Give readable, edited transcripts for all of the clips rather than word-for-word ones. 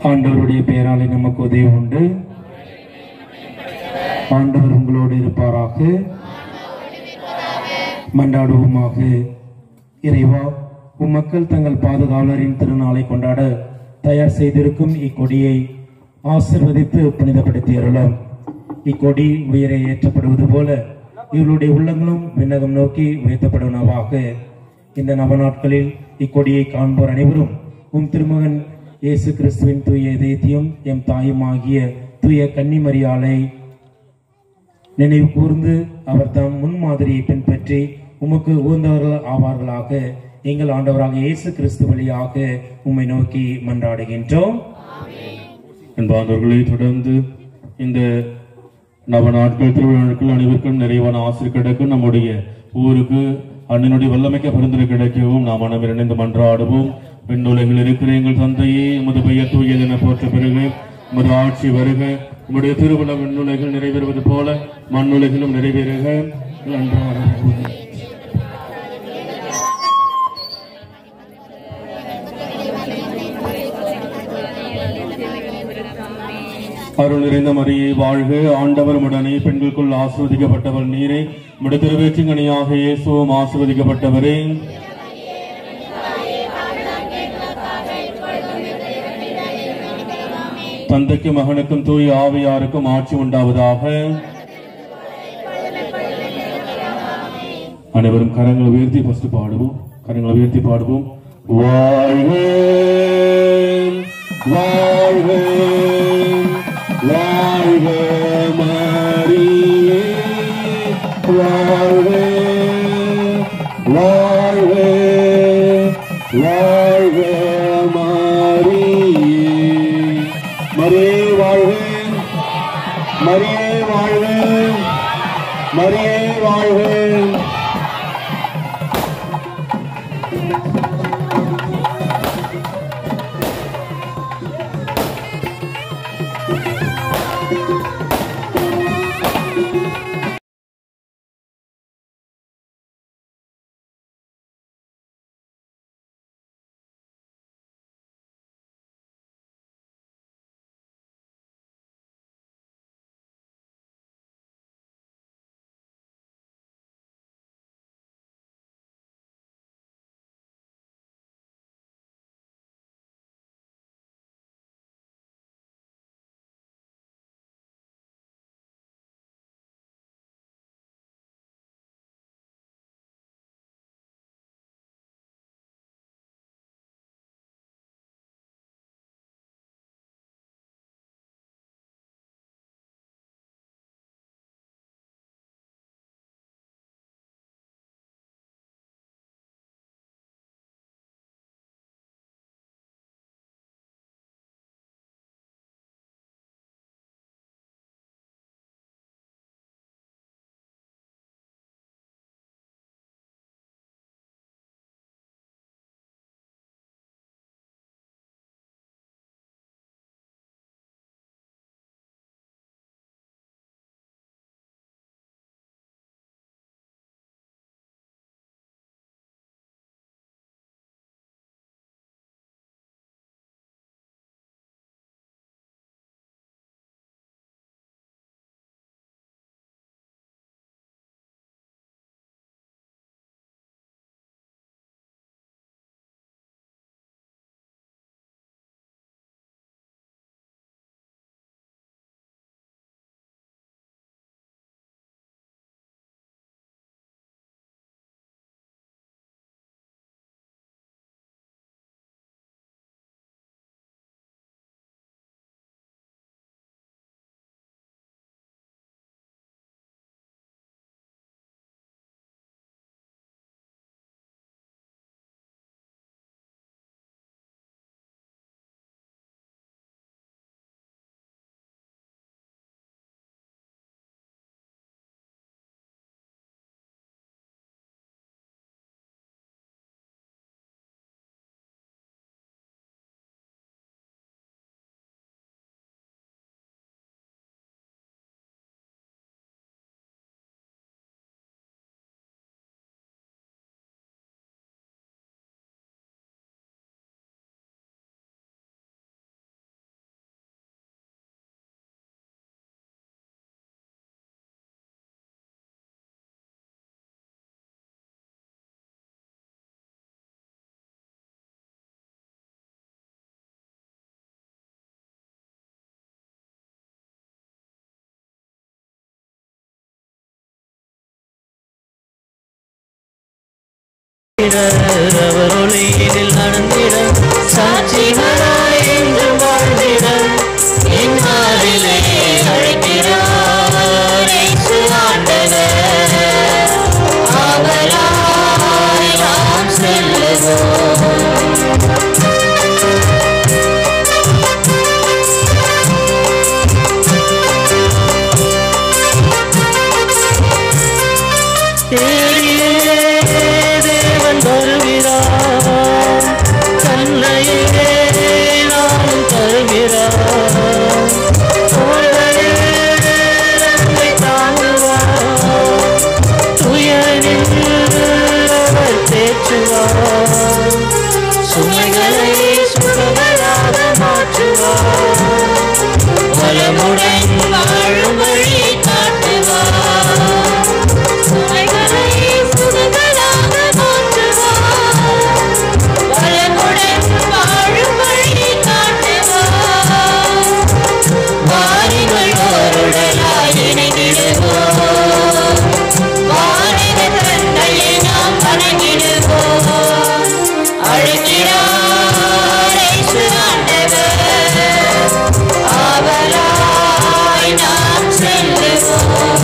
ஆண்டவருடைய பெயராலே நமக்கு உதவி உண்டு. ஆண்டவர் உங்களோடு இருப்பாராக. மன்றாடுவோமாக. இறைவா, மக்கள் தங்கள் பாதுகாவலரின் திருநாளை கொண்டாட தயார் செய்திருக்கும் இக்கொடியை ஆசிர்வதித்து புனிதப்படுத்தி அருளும். இக்கொடி உயரை ஏற்றப்படுவது போல இவருடைய உள்ளங்களும் விண்ணகம் நோக்கி உயர்த்தப்படுவனவாக. இந்த நவநாட்களில் இக்கொடியை காண்போர் அனைவரும் உம் திருமகன் இயேசு கிறிஸ்துவின் தூய இதயத்தையும் எம் தாயும் ஆகிய தூய கன்னிமரியாளை நினைவு கூர்ந்து அவர் தம் முன்மாதிரியை பின்பற்றி உமக்கு உகந்தவர்கள் ஆவார்களாக. எங்கள் ஆண்டவராக இயேசு கிறிஸ்து வழியாக உம்மை நோக்கி மன்றாடுகின்றோம். அன்பானவர்களை, தொடர்ந்து இந்த நவநாட்கள் திருவிழாக்கள் அனைவருக்கும் நிறைவான ஆசிரியர் கிடைக்கும். நம்முடைய ஊருக்கு அண்ணனுடைய வல்லமைக்க பரிந்துரை கிடைக்கவும் நாம் மனம் இணைந்து மன்றாடுவோம். பெண்ணுலகில் இருக்கிற எங்கள் தந்தையே, உமது பெயர் தூயது என போற்ற பிறகு உமது ஆட்சி வருக. உம்முடைய திருவிழா விண்ணுலகில் நிறைவேறுவது போல மண்ணுலகிலும் நிறைவேறுக. அருள் நிறைந்த மரியே வாழ்க, ஆண்டவர் உடனே பெண்களுக்குள் ஆசிர்வதிக்கப்பட்டவர் நீரே. உம்முடைய திருவேற்றிங்கனியாக இயேசுவும் ஆசிர்வதிக்கப்பட்டவரே. தந்தைக்கும் மகனுக்கும் தூய ஆவியாருக்கும் ஆட்சி உண்டாவதாக. அனைவரும் கரங்களை உயர்த்தி ஃபர்ஸ்ட் பாடுவோம். கரங்களை உயர்த்தி பாடுவோம். வாழ்க வாழ்க வாழ்க மரியே, வாழ்க வாழ்க வாழ்க மரியே. மரியே வாழ்க, மரியே வாழ்க, மரியே வாழ்க. வாழ்ந்திட அவர் ஒளியினில் நடந்திட சாட்சிகளாய் என்று வாழ்ந்திட இந்நாளிலே அழைக்கிறார் இயேசு ஆண்டவர் அவராய் நாம் செல்லுவோம். தேவன் வருகிறார் தன்னையே நாம் தருகிறார் தாங்குவார் துயரில் அவர் தேற்றுவார் சுமைகளை சுகங்களாக மாற்றுவார் வளமுடன் வாழும் வழி காட்டுவார் சுமைகளை சுகங்களாக மாற்றுவார் வளமுடன் வாழும் வழி காட்டுவார் வாரிகள் ஓருடலாய் இணைந்திடுவோம் வாரிக தந்தையை நாம் வணங்கிடுவோம் அழைக்கிறார் இயேசு ஆண்டவர் அவராய் நாம் செல்லுவோம்.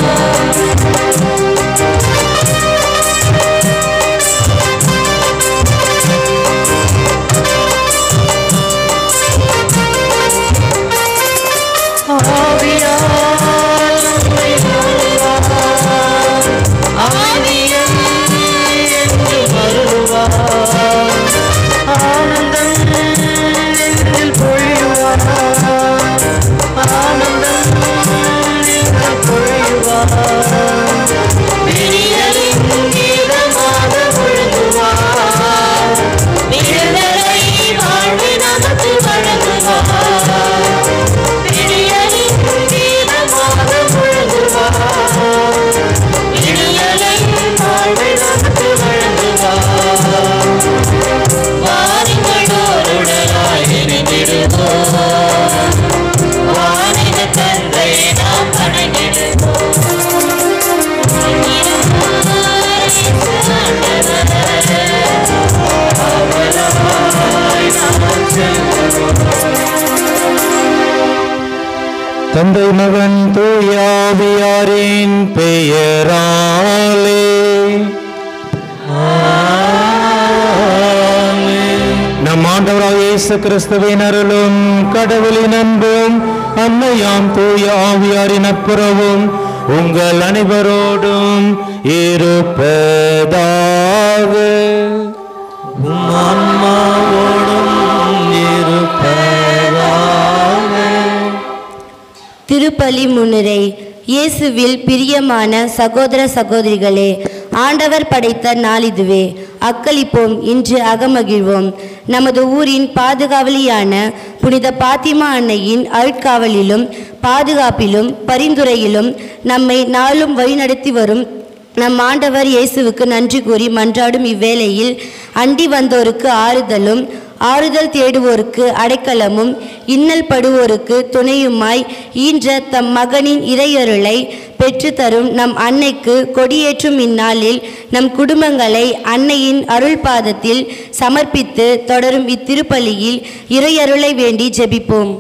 ஆவியால் நம்மை ஆளுவார் ஆவியம் என்று வருவார் ஆனந்தம் நெஞ்சில் பொழிவார் ஆனந்தம் நெஞ்சில் பொழிவார் விடியலின் கீதமாக ஒழுங்குவார் விடுதலை வாழ்வை நமக்கு வழங்குவார் விடியலின் கீதமாக ஒழுங்குவார் விடியலை வாழ்வை நமக்கு வழங்குவார் வாரிகளோருடலாய் இணைந்திடுவோம் வானித தந்தையை நாம் வணங்கிடுவோம் அவராய் நாம் தந்தை மகன் தூய ஆவியாரின் பெயராலே நம் ஆண்டவராக இயேசு கிறிஸ்துவின் அருளும் கடவுளின் அன்பும் அன்னையாம் தூய ஆவியாரின் அப்புறவும் உங்கள் அனைவரோடும் இருப்பதாக ஆன்மாவோடும் இருப்பதாக. திருப்பலி முன்னுரை. இயேசுவில் பிரியமான சகோதர சகோதரிகளே, ஆண்டவர் படைத்த நாள் இதுவே. அக்களிப்போம், இன்று அகமகிழ்வோம். நமது ஊரின் பாதுகாவலியான புனித பாத்திமா அன்னையின் அருட்காவலிலும் பாதுகாப்பிலும் பரிந்துரையிலும் நம்மை நாளும் வழிநடத்தி வரும் நம் ஆண்டவர் இயேசுவுக்கு நன்றி கூறி மன்றாடும் இவ்வேளையில் அண்டி வந்தோருக்கு ஆறுதலும் ஆறுதல் தேடுவோருக்கு அடைக்கலமும் இன்னல் படுவோருக்கு துணையுமாய் ஈன்ற தம் மகனின் இறையருளை பெற்றுத்தரும் நம் அன்னைக்கு கொடியேற்றும் இந்நாளில் நம் குடும்பங்களை அன்னையின் அருள் பாதத்தில் சமர்ப்பித்து தொடரும் இத்திருப்பலியில் இறையருளை வேண்டி ஜெபிப்போம்.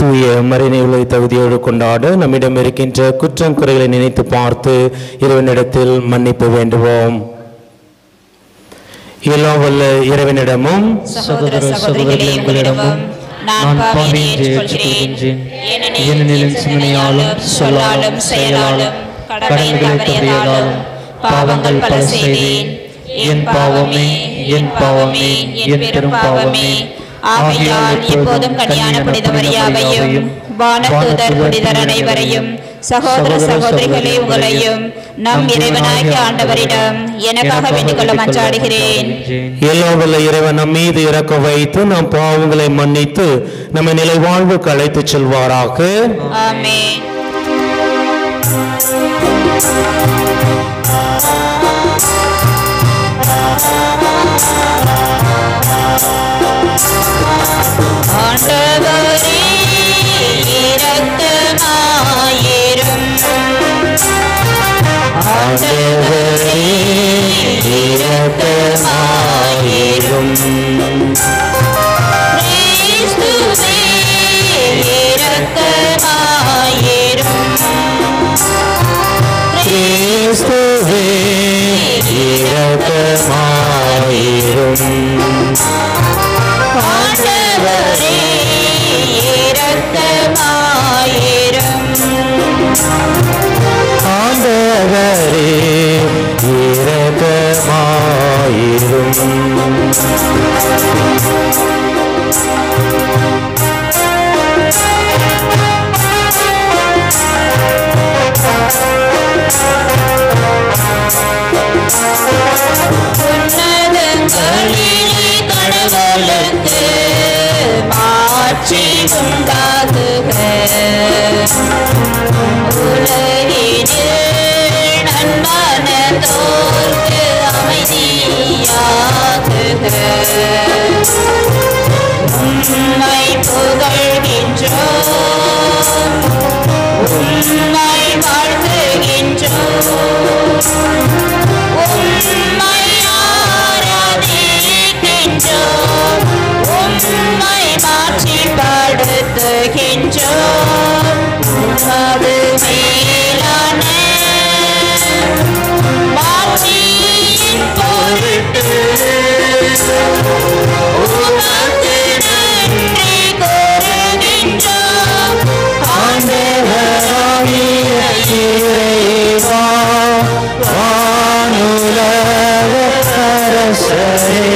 தூய மறைநிலை தகுதியோடு கொண்டாட நம்மிடம் இருக்கின்ற குற்றம் குறைகளை நினைத்து பார்த்து இறைவனிடத்தில் மன்னிப்பு வேண்டுவோம். எல்லாம் வல்ல இறைவனிடமும் சகோதர சகோதரிகளே உங்களிடமும் நான் பாவியை ஏற்றுக்கொள்கிறேன். ஏனெனில் சிந்தனையாலும் சொல்லாலும் செயலாலும் கடமைகளை தவறியதாலும் பாவங்கள் பல செய்தேன். என் பாவமே என் பாவமே என் பெரும் பாவமே. ஆகையால் இப்போதும் கன்னியான புனித மரியாவையும் வானதூதர் புனிதர் அனைவரையும் சகோதர சகோதரிகளே உங்களையும் நம் இறைவனாகிய ஆண்டவரிடம் எனக்காக வேண்டிக் கொள்ள மன்றாடுகிறேன். எல்லாம் வல்ல இறைவன் நம் மீது இரக்கம் வைத்து நம் பாவங்களை மன்னித்து நம்மை நிலை வாழ்வுக்கு அழைத்துச் செல்வாராக. ஆமென். ஆண்டவரே இரக்கமாயிரும். ஆண்டவரே இரக்கமாயிரும். கிறிஸ்துவே இரக்கமாயிரும். கிறிஸ்துவே இரக்கமாயிரும். ஆண்டவரே இரக்கமாயிரும். ஆண்டவரே இரக்கமாயிரும். உன்னதங்களிலே கடவுளுக்கு மாட்சி உண்டாகுக. உலகினில் நன்மனதோர்க்கு அமைதியாகுக. உம்மை புகழ்கின்றோம், உம்மை வாழ்த்துகின்றோம், உம்மை ஆராதிக்கின்றோம், உம்மை மாட்சிப்படுத்துகின்றோம். உமது மேலான மாட்சியின் பொருட்டு உமக்கு நன்றி கூறுகின்றோம். ஆண்டவராகிய இறைவா, வானுலக அரசரே,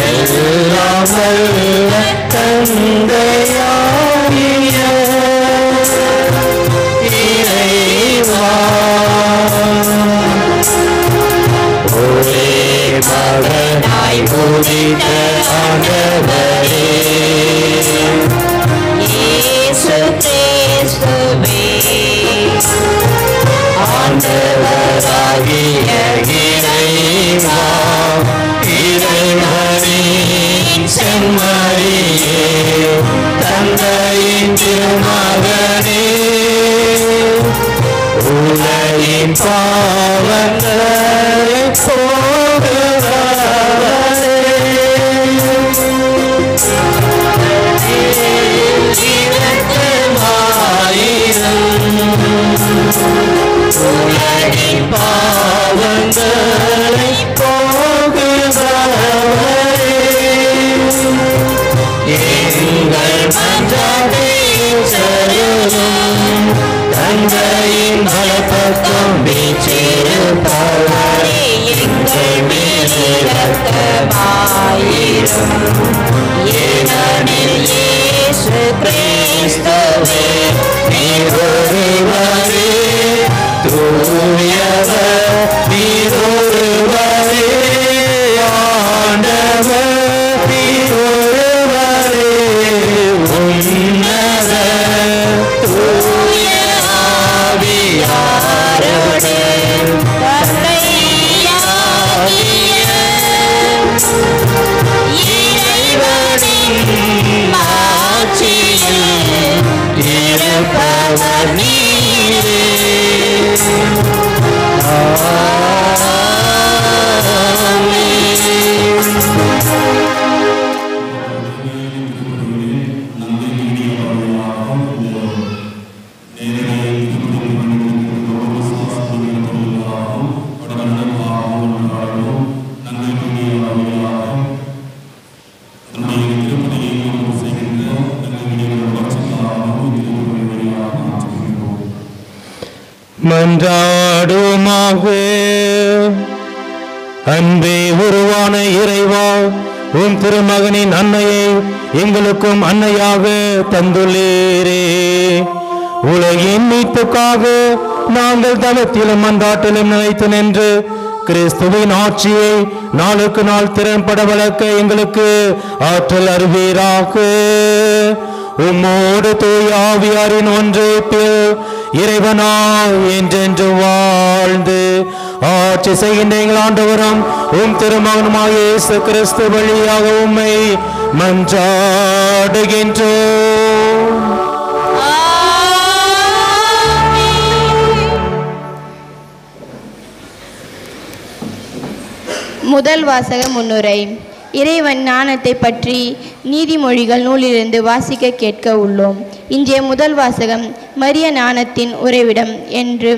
எல்லாம் வல்ல தந்தையாகிய திருமகனே உலகின் பாவங்களை போக்குபவரே உலகின் பாவங்களை போக்குபவரே எங்கள் மன்றாட்டை செலுத்தும் தந்தையின் வலப்பக்கம் வீற்றிருப்பவரே எங்கள் மேல் இரக்கமாயிரும் ஏனெனில் இயேசு கிறிஸ்துவே நீர் ஒருவரே தூயவர் நீர் ஒருவரே ஆண்டவர் நீர் ஒருவரே உன்னத தூய ஆவியாருடன் தந்தையாகிய இறைவனின் ஆட்சியில் இருப்பவர் நீரே. மன்றாடுமாக. அன்பே உருவான இறைவா, உம் திருமகனின் அன்னையை எங்களுக்கும் அன்னையாக தந்துள்ளீரே. உலகின் மீட்புக்காக நாங்கள் தவத்திலும் மன்றாட்டிலும் நிலைத்து நின்று கிறிஸ்துவின் ஆட்சியை நாளுக்கு நாள் திறன்பட வளர்க்க எங்களுக்கு ஆற்றல் அருவீராக. உம்மோடு தூய ஆவியாரின் ஒன்றிப்பில் இறைவனாய் என்றென்று வாழ்ந்து ஆட்சி செய்கின்ற எங்கள் ஆண்டவரும் உம் திருமகனுமாய் இயேசு கிறிஸ்து வழியாக உம்மை மன்றாடுகின்றோம். முதல் வாசக முன்னுரை. இறைவன் ஞானத்தை பற்றி நீதிமொழிகள் நூலிலிருந்து வாசிக்க கேட்க உள்ளோம். இன்றைய முதல் வாசகம் மரிய ஞானத்தின் உறைவிடம் என்று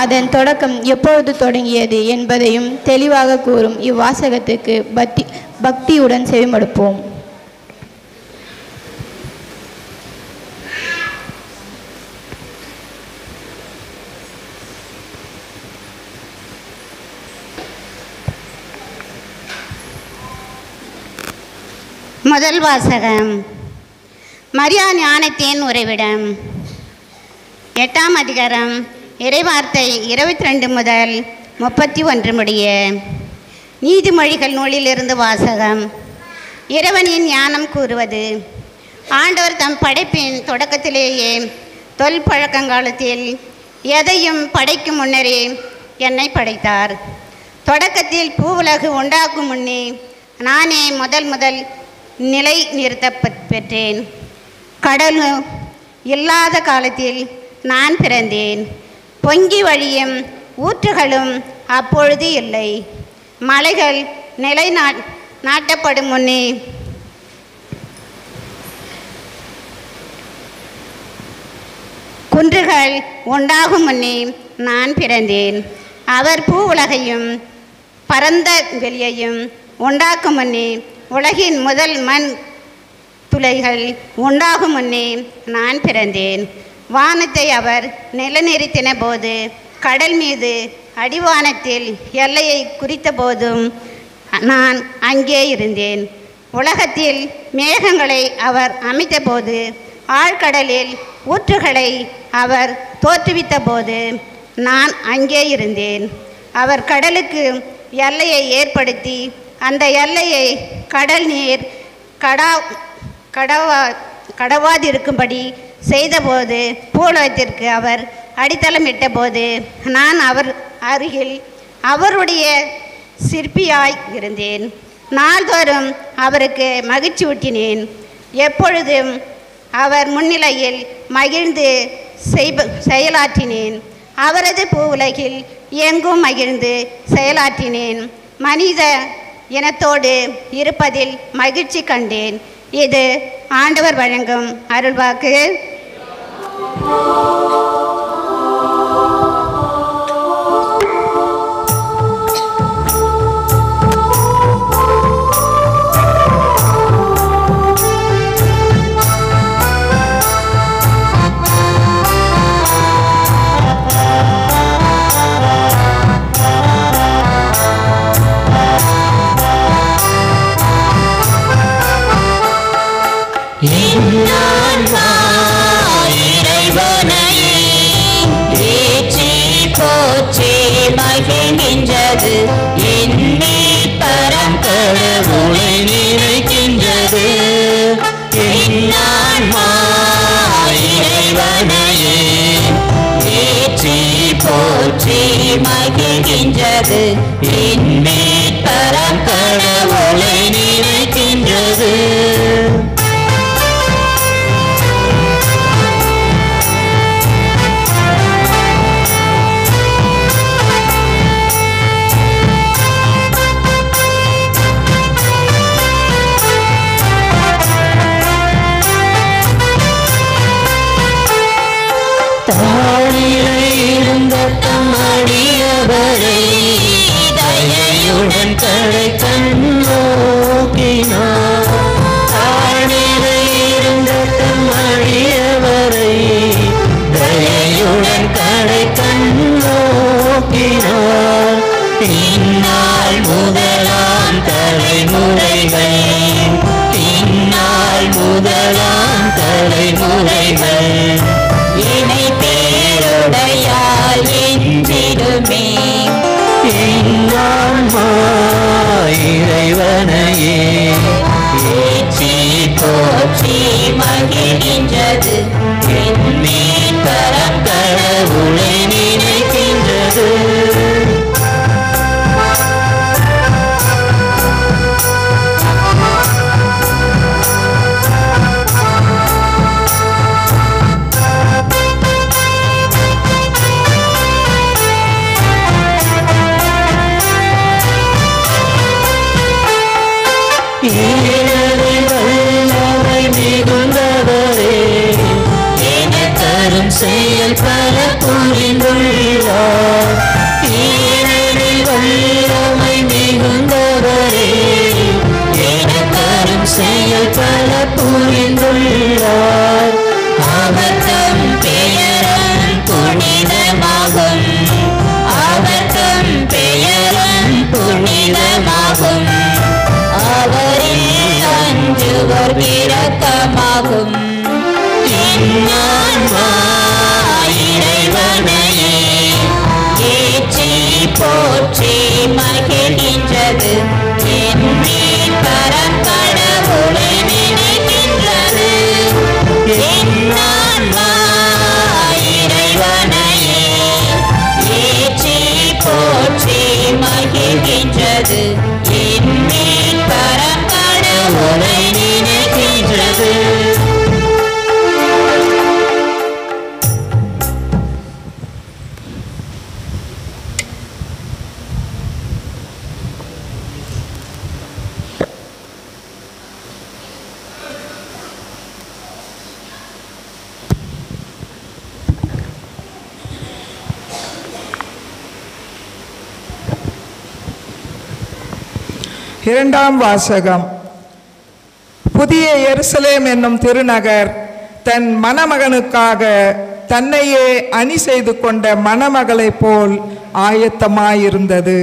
அதன் தொடக்கம் எப்பொழுது தொடங்கியது என்பதையும் தெளிவாக கூறும் இவ்வாசகத்துக்கு பக்தியுடன் செவிமடுப்போம். முதல் வாசகம் மரியா ஞானத்தின் உறைவிடம். 8ஆம் அதிகாரம் இறைவார்த்தை 22 முதல் 31 முடிய. நீதிமொழிகள் நூலிலிருந்து வாசகம். இறைவனின் ஞானம் கூறுவது. ஆண்டவர் தம் படைப்பின் தொடக்கத்திலேயே தொல்பழக்கங்காலத்தில் எதையும் படைக்கும் முன்னரே என்னை படைத்தார். தொடக்கத்தில் பூவுலகு உண்டாக்கும் முன்னே நானே முதல் நிலை நிறுத்த பெற்றேன். கடல் இல்லாத காலத்தில் நான் பிறந்தேன். பொங்கி வழியும் ஊற்றுகளும் அப்பொழுது இல்லை. மலைகள் நிலை நாட்டப்படும் முன்னே குன்றுகள் உண்டாகும் முன்னே நான் பிறந்தேன். அவர் பூ உலகையும் பரந்த வெளியையும் உண்டாக்கும் முன்னே உலகின் முதல் மண் துளைகள் உண்டாகும் முன்னே நான் பிறந்தேன். வானத்தை அவர் நிலநிறுத்தின போது கடல் மீது அடிவானத்தில் எல்லையை குறித்த போதும் நான் அங்கே இருந்தேன். உலகத்தில் மேகங்களை அவர் அமைத்த போது ஆழ்கடலில் ஊற்றுகளை அவர் தோற்றுவித்த போது நான் அங்கே இருந்தேன். அவர் கடலுக்கு எல்லையை ஏற்படுத்தி அந்த எல்லையை கடல் நீர் கடவாதிருக்கும்படி செய்தபோது பூலோகத்திற்கு அவர் அடித்தளமிட்ட போது நான் அவர் அருகில் அவருடைய சிற்பியாய் இருந்தேன். நாள்தோறும் அவருக்கு மகிழ்ச்சி ஊட்டினேன். எப்பொழுதும் அவர் முன்னிலையில் மகிழ்ந்து செயலாற்றினேன். அவரது பூவுலகில் எங்கும் மகிழ்ந்து செயலாற்றினேன். மனித இனத்தோடு இருப்பதில் மகிழ்ச்சி கண்டேன். இது ஆண்டவர் வழங்கும் அருள்வாக்கு. மகிழ்கின்றது என்னை பரங்கடவுளை நினைக்கின்றது. என்னான்மா இறைவனையே ஏற்றி போற்றி மகிழ்கின்றது என்னை பரங்கடவுளை நினைக்கின்றது. இருந்த தம்மடியவரை தயையுடன் கடை கண்ணோக்கினார். இருந்த தம்மடியவரை தயையுடன் கடை கண்ணோக்கினார். இந்நாள் முதலாம் தலைமுறைகள் இந்நாள் முதலாம் தலைமுறைகள் இணை பேருடையால் என்றிடுமே. இறைவனையே ஏற்றி போற்றி மகிழ்கின்றது என்னை பரங்கடவுளை நினைக்கின்றது. மிகுந்தவரே என தரும் செயல் பல புரிந்துள்ளார். வல்லமை மிகுந்தவரே என தரும் செயல் பல புரிந்துள்ளார். அவர் தம் பெயரும் புனிதமாகும் அவர் தம் பெயரும் புனிதமாகும். அவரில் அஞ்சுவர் இரக்கமாகும். இறைவனையே ஏற்றி போற்றி மகிழ்கின்றது என்னை பரங்கடவுளை நினைக்கின்றது. இறைவனையே ஏற்றி போற்றி மகிழ்கின்றது என்னை பரங்கடவுளை நினைக்கின்றது. இரண்டாம் வாசகம். புதிய எருசலேம் என்னும் திருநகர் தன் மணமகனுக்காக தன்னையே அணி செய்து கொண்ட மணமகளைப் போல் ஆயத்தமாயிருந்தது.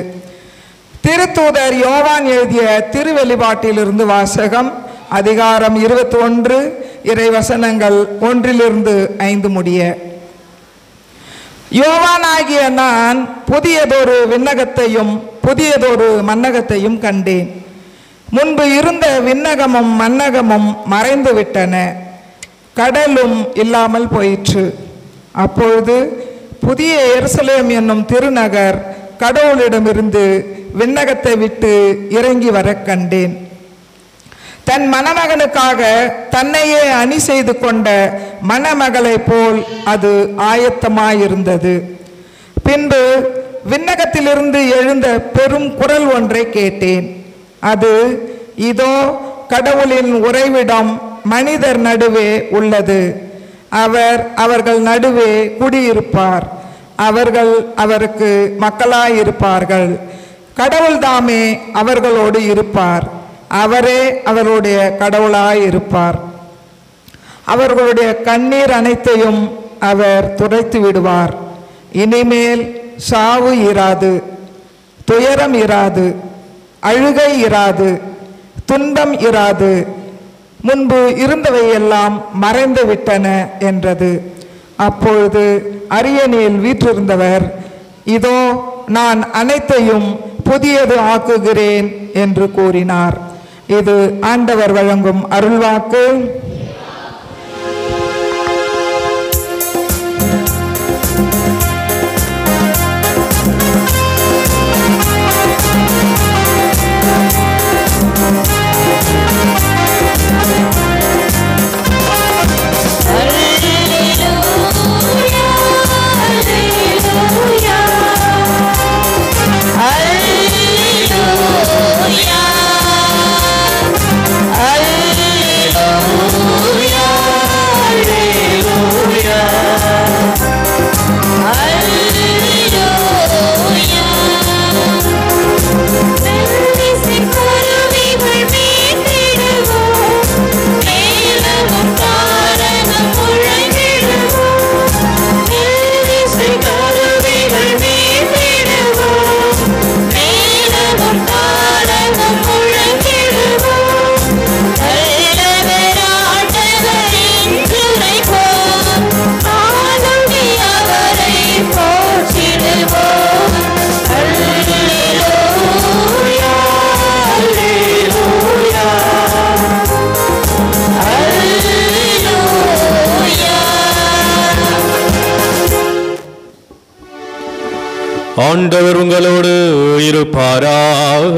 திருத்தூதர் யோவான் எழுதிய திருவெளிப்பாட்டிலிருந்து வாசகம். அதிகாரம் 21 இறைவசனங்கள் 1-5 முடிய. யோவானாகிய நான் புதியதொரு விண்ணகத்தையும் புதியதொரு மன்னகத்தையும் கண்டேன். முன்பு இருந்த விண்ணகமும் மன்னகமும் மறைந்து விட்டன, கடலும் இல்லாமல் போயிற்று. அப்பொழுது புதிய எருசலேம் என்னும் திருநகர் கடவுளிடமிருந்து விண்ணகத்தை விட்டு இறங்கி வர கண்டேன். தன் மணமகனுக்காக தன்னையே அணி செய்து கொண்ட மணமகளை போல் அது ஆயத்தமாயிருந்தது. பின்பு விண்ணகத்திலிருந்து எழுந்த பெரும் குரல் ஒன்றை கேட்டேன். அது, இதோ கடவுளின் உறைவிடம் மனிதர் நடுவே உள்ளது. அவர் அவர்கள் நடுவே குடியிருப்பார். அவர்கள் அவருக்கு மக்களாயிருப்பார்கள். கடவுள் தாமே அவர்களோடு இருப்பார். அவரே அவருடைய கடவுளாயிருப்பார். அவர்களுடைய கண்ணீர் அனைத்தையும் அவர் துடைத்து விடுவார். இனிமேல் சாவு இராது, துயரம் இராது, அழுகை இராது, துன்பம் இராது. முன்பு இருந்தவையெல்லாம் மறைந்து விட்டன என்றது. அப்பொழுது அரியணையில் வீற்றிருந்தவர், இதோ நான் அனைத்தையும் புதியது ஆக்குகிறேன் என்று கூறினார். இது ஆண்டவர் வழங்கும் அருள்வாக்கு. ஆண்டவர் உங்களோடு இருப்பாராக.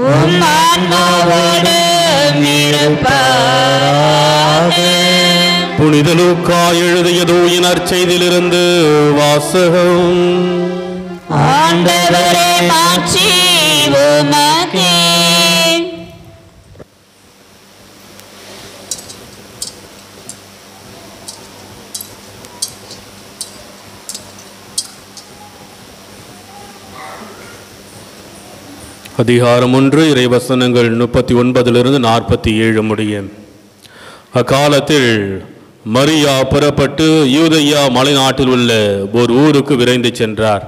உம் ஆன்மாவோடு இருப்பாராக. புனித லூக்கா எழுதிய தூய நற்செய்தியிலிருந்து வாசகம். ஆண்டவரே மாட்சி உமக்கே. அதிகாரம் 1 இறைவசனங்கள் 39 47 முடிய. அக்காலத்தில் மரியா புறப்பட்டு யூதேயா மலைநாட்டில் உள்ள ஒரு ஊருக்கு விரைந்து சென்றார்.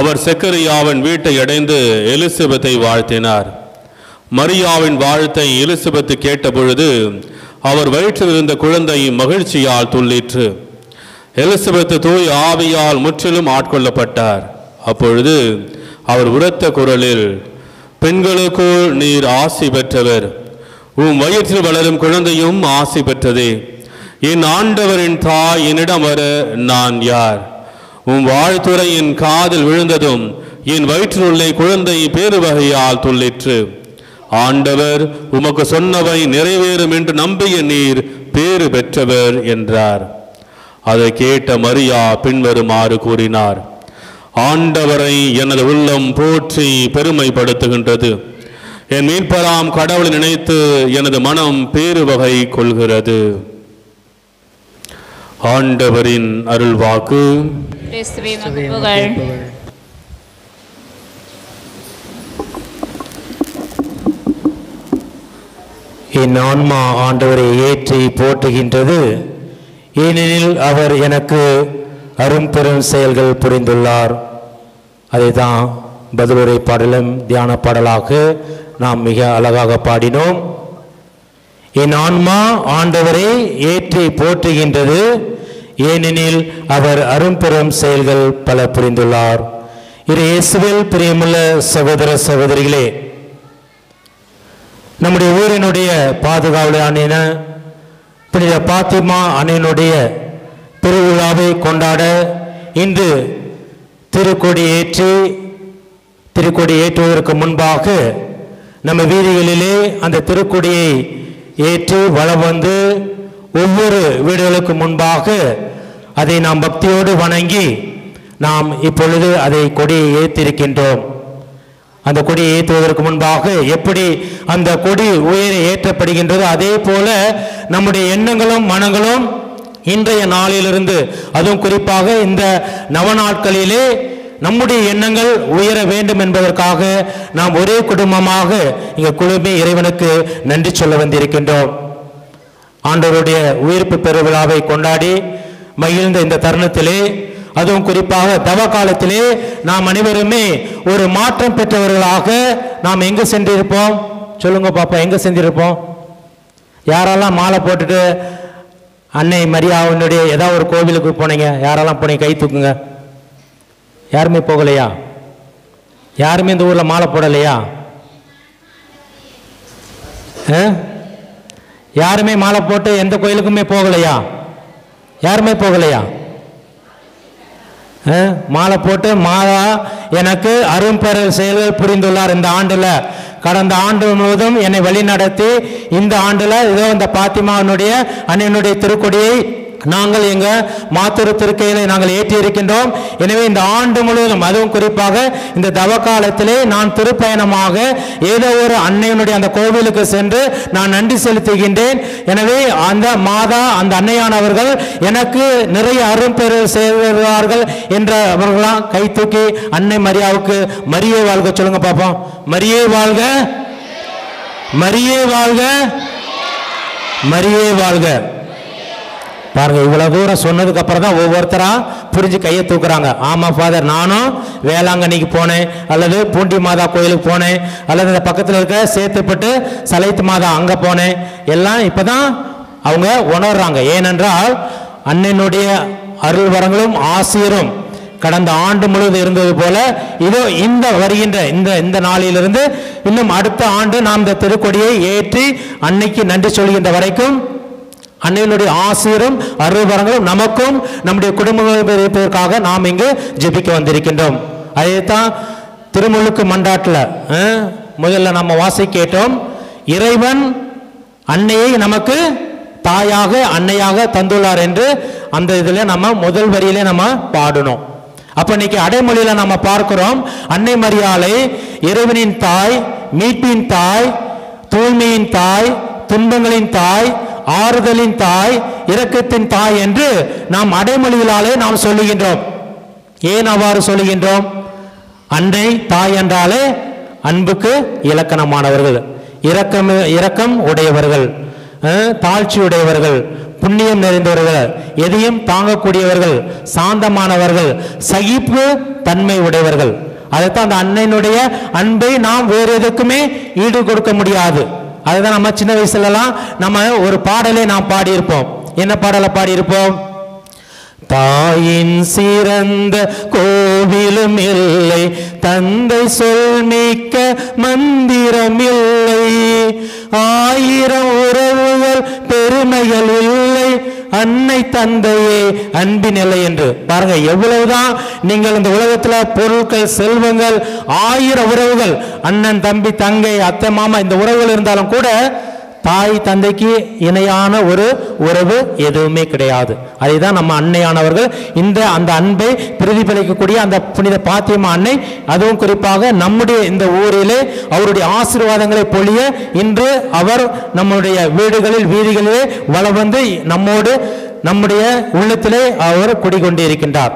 அவர் செக்கரியாவின் வீட்டை அடைந்து எலிசபெத்தை வாழ்த்தினார். மரியாவின் வாழ்த்தை எலிசபெத்து கேட்டபொழுது அவர் வயிற்றில் இருந்த குழந்தை மகிழ்ச்சியால் துள்ளிற்று. எலிசபெத்து தூய் ஆவியால் முற்றிலும் ஆட்கொள்ளப்பட்டார். அப்பொழுது அவர் உரத்த குரலில், பெண்களுக்குள் நீர் ஆசி பெற்றவர், உம் வயிற்றில் வளரும் குழந்தையும் ஆசி பெற்றதே. என் ஆண்டவரின் தாய் என்னிடம் வர நான் யார்? உம் வாழ்த்துரை என் காதில் விழுந்ததும் என் வயிற்றிலுள்ள குழந்தை பேறு வகையால் துள்ளிற்று. ஆண்டவர் உமக்கு சொன்னவை நிறைவேறும் என்று நம்பிய நீர் பேறு பெற்றவர் என்றார். அதை கேட்ட மரியா பின்வருமாறு கூறினார்: ஆண்டவரை எனது உள்ளம் போற்றி பெருமைப்படுத்துகின்றது. என் மீட்பராம் கடவுளை நினைத்து எனது மனம் பேறு வகை கொள்கிறது. ஆண்டவரின் அருள்வாக்கு. என் ஆன்மா ஆண்டவரை ஏற்றி போற்றுகின்றது, ஏனெனில் அவர் எனக்கு அரும்பெரும் செயல்கள் புரிந்துள்ளார். அதை தான் பதிலுரை பாடலும் தியான பாடலாக நாம் மிக அழகாக பாடினோம். என் ஆன்மா ஆண்டவரை ஏற்றி போற்றுகின்றது, ஏனெனில் அவர் அரும்பெரும் செயல்கள் பல புரிந்துள்ளார். இரு இயேசுவில் பிரியமுள்ள சகோதர சகோதரிகளே, நம்முடைய ஊரினுடைய பாதுகாவலரான புனித பாத்திமா அன்னையினுடைய திருவிழாவை கொண்டாட இன்று திருக்கொடி ஏற்றுவதற்கு முன்பாக நம்ம வீதிகளிலே அந்த திருக்கொடியை ஏற்றி வலம் வந்து ஒவ்வொரு வீடுகளுக்கு முன்பாக அதை நாம் பக்தியோடு வணங்கி நாம் இப்பொழுது அதை கொடியை ஏற்றிருக்கின்றோம். அந்த கொடியை ஏற்றுவதற்கு முன்பாக எப்படி அந்த கொடி உயர ஏற்றப்படுகின்றதோ அதே போல நம்முடைய எண்ணங்களும் மனங்களும் இன்றைய நாளிலிருந்து, அதுவும் குறிப்பாக இந்த நவநாட்களிலே நம்முடைய எண்ணங்கள் உயர வேண்டும் என்பதற்காக நாம் ஒரே குடும்பமாக இங்க குழுமே இறைவனுக்கு நன்றி சொல்ல வந்திருக்கின்றோம். ஆண்டவருடைய உயிர்ப்பு பெருவிழாவை கொண்டாடி மகிழ்ந்த இந்த தருணத்திலே, அதுவும் குறிப்பாக தவ காலத்திலே நாம் அனைவருமே ஒரு மாற்றம் பெற்றவர்களாக நாம் எங்க சென்றிருப்போம்? சொல்லுங்க பாப்பா, எங்க சென்றிருப்போம்? யாரெல்லாம் மாலை போட்டுட்டு அன்னை மரியாவுடைய ஏதாவது ஒரு கோவிலுக்கு போனீங்க? யாரெல்லாம் போனீங்க? கை தூக்குங்க. யாருமே போகலையா? யாருமே இந்த ஊர்ல மாலை போடலையா? யாருமே மாலை போட்டு எந்த கோயிலுக்குமே போகலையா? யாருமே போகலையா? மாலை போட்டு மாதா எனக்கு அரும்பெறல் செயல்கள் புரிந்துள்ளார். இந்த ஆண்டுல, கடந்த ஆண்டு முழுவதும் என்னை வழி நடத்தி இந்த ஆண்டுல இதோ இந்த பாத்திமாவினுடைய அன்னையினுடைய திருக்கொடியை நாங்கள் எங்க மாத்தூர் திருக்கையில நாங்கள் ஏற்றி இருக்கின்றோம். எனவே இந்த ஆண்டு முழுவதும், அதுவும் குறிப்பாக இந்த தவ காலத்திலே நான் திருப்பயணமாக ஏதோ ஒரு அன்னையினுடைய அந்த கோவிலுக்கு சென்று நான் நன்றி செலுத்துகின்றேன். எனவே அந்த மாதா, அந்த அன்னையானவர்கள் எனக்கு நிறைய அரும்பெரு செய்வார்கள் என்றவர்களாம் கை தூக்கி அன்னை மரியாவுக்கு மரியே வாழ்க சொல்லுங்க பாப்போம். மரியே வாழ்க, மரியே வாழ்க, மரியே வாழ்க. பாருங்க, இவ்வளவு தூரம் சொன்னதுக்கு அப்புறம் தான் ஒவ்வொருத்தரா புரிஞ்சு கையை தூக்குறாங்க. ஆமா ஃபாதர், நானும் வேளாங்கண்ணிக்கு போனேன், அல்லது பூண்டி மாதா கோயிலுக்கு போனேன், அல்லது இந்த பக்கத்தில் இருக்க சேத்துப்பட்டு சலைத்து மாதா அங்க போனேன். எல்லாம் இப்பதான் அவங்க உணர்றாங்க. ஏனென்றால் அன்னையினுடைய அருள் வரங்களும் ஆசிரியரும் கடந்த ஆண்டு முழுவதும் இருந்தது போல இதோ இந்த வருகின்ற இந்த நாளிலிருந்து இன்னும் அடுத்த ஆண்டு நாம் இந்த திருக்கொடியை ஏற்றி அன்னைக்கு நன்றி சொல்கின்ற வரைக்கும் அன்னையினுடைய ஆசிரியரும் அருள்வரங்களும் நமக்கும் நம்முடைய குடும்பங்கள் இருப்பதற்காக நாம் இங்கு ஜெபிக்க வந்திருக்கின்றோம். அதைத்தான் திருமுழுக்கு மன்றாட்டில் முதல்ல நம்ம வாசி கேட்டோம். இறைவன் அன்னையை நமக்கு தாயாக அன்னையாக தந்துள்ளார் என்று அந்த இதுல நம்ம முதல் வரியிலே நம்ம பாடணும். அப்ப இன்னைக்கு அடைமொழியில நம்ம பார்க்கிறோம், அன்னை மரியாளை இறைவனின் தாய், மீட்பின் தாய், தூய்மையின் தாய், துன்பங்களின் தாய், ஆறுதலின் தாய், இரக்கத்தின் தாய் என்று நாம் அடைமொழிகளாலே நாம் சொல்லுகின்றோம். ஏன் அவ்வாறு சொல்லுகின்றோம்? அன்னை தாய் என்றாலே அன்புக்கு இலக்கணமானவர்கள், இரக்கம் உடையவர்கள், தாழ்ச்சி உடையவர்கள், புண்ணியம் நிறைந்தவர்கள், எதையும் தாங்கக்கூடியவர்கள், சாந்தமானவர்கள், சகிப்பு தன்மை உடையவர்கள். அதைத்தான் அந்த அன்னையினுடைய அன்பை நாம் வேறு எதுக்குமே ஈடு கொடுக்க முடியாது. அதுதான் நம்ம சின்ன வயசுலலாம் நம்ம ஒரு பாடலை நாம் பாடியிருப்போம். என்ன பாடலை பாடியிருப்போம்? தாயின் சிறந்த கோவிலும் இல்லை, தந்தை சொல் மிக்க மந்திரம் இல்லை, ஆயிரம் உறவுகள் பெருமைகள் இல்லை, அன்னை தந்தையே அன்பின் இல்லை என்று. பாருங்க, எவ்வளவுதான் நீங்கள் இந்த உலகத்துல பொருட்கள், செல்வங்கள், ஆயிரம் உறவுகள், அண்ணன் தம்பி தங்கை அத்தை மாமா இந்த உறவுகள் இருந்தாலும் கூட தாய் தந்தைக்கு இணையான ஒரு உறவு எதுவுமே கிடையாது. அதுதான் நம்ம அன்னையானவர்கள் அந்த அன்பை பிரதிபலிக்கக்கூடிய அந்த புனித பாத்திமா அன்னை. அதுவும் குறிப்பாக நம்முடைய இந்த ஊரிலே அவருடைய ஆசீர்வாதங்களை பொழிய இன்று அவர் நம்முடைய வீடுகளில் வீதிகளிலே வலம் வந்து நம்மோடு நம்முடைய உள்ளத்திலே அவர் குடிகொண்டிருக்கின்றார்.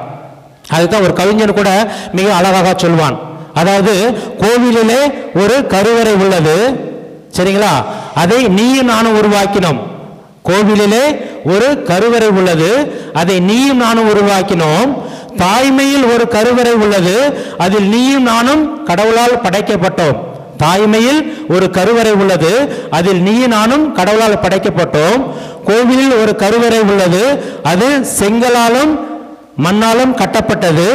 அதுதான் ஒரு கவிஞர் கூட மிக அழகாக சொல்வான். அதாவது, கோவிலிலே ஒரு கருவறை உள்ளது, சரிங்களா, அதை நீயும் நானும் உருவாக்கினோம். கோவிலிலே ஒரு கருவறை உள்ளது, அதை நீயும் நானும் உருவாக்கினோம். தாய்மையில் ஒரு கருவறை உள்ளது, அதில் நீயும் நானும் கடவுளால் படைக்கப்பட்டோம். தாய்மையில் ஒரு கருவறை உள்ளது, அதில் நீயும் நானும் கடவுளால் படைக்கப்பட்டோம். கோவிலில் ஒரு கருவறை உள்ளது, அது செங்கலாலும் மண்ணாலும் கட்டப்பட்டது.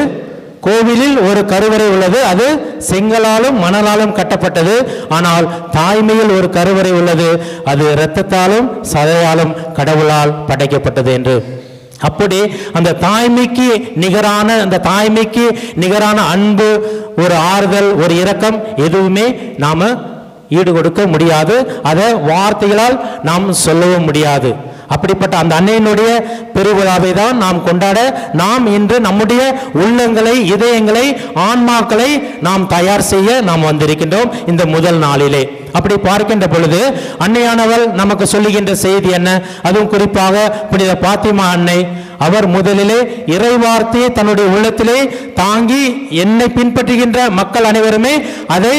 கோவிலில் ஒரு கருவறை உள்ளது, அது செங்கலாலும் மணலாலும் கட்டப்பட்டது. ஆனால் தாய்மையில் ஒரு கருவறை உள்ளது, அது இரத்தத்தாலும் சதையாலும் கடவுளால் படைக்கப்பட்டது என்று. அப்படி அந்த தாய்மைக்கு நிகரான அன்பு, ஒரு ஆறுதல், ஒரு இரக்கம் எதுவுமே நாம ஈடு கொடுக்க முடியாது. அதை வார்த்தைகளால் நாம் சொல்லவும் முடியாது. அப்படிப்பட்ட அந்த அன்னையினுடைய பெருவிழாவை தான் நாம் கொண்டாட நாம் இன்று நம்முடைய உள்ளங்களை, இதயங்களை, ஆன்மாக்களை நாம் தயார் செய்ய நாம் வந்திருக்கின்றோம் இந்த முதல் நாளிலே. அப்படி பார்க்கின்ற பொழுது அன்னையானவள் நமக்கு சொல்லுகின்ற செய்தி என்ன? அதுவும் குறிப்பாக புனித பாத்திமா அன்னை, அவர் முதலிலே இறைவார்த்தையை தன்னுடைய உள்ளத்திலே தாங்கி என்னை பின்பற்றுகின்ற மக்கள் அனைவருமே அதை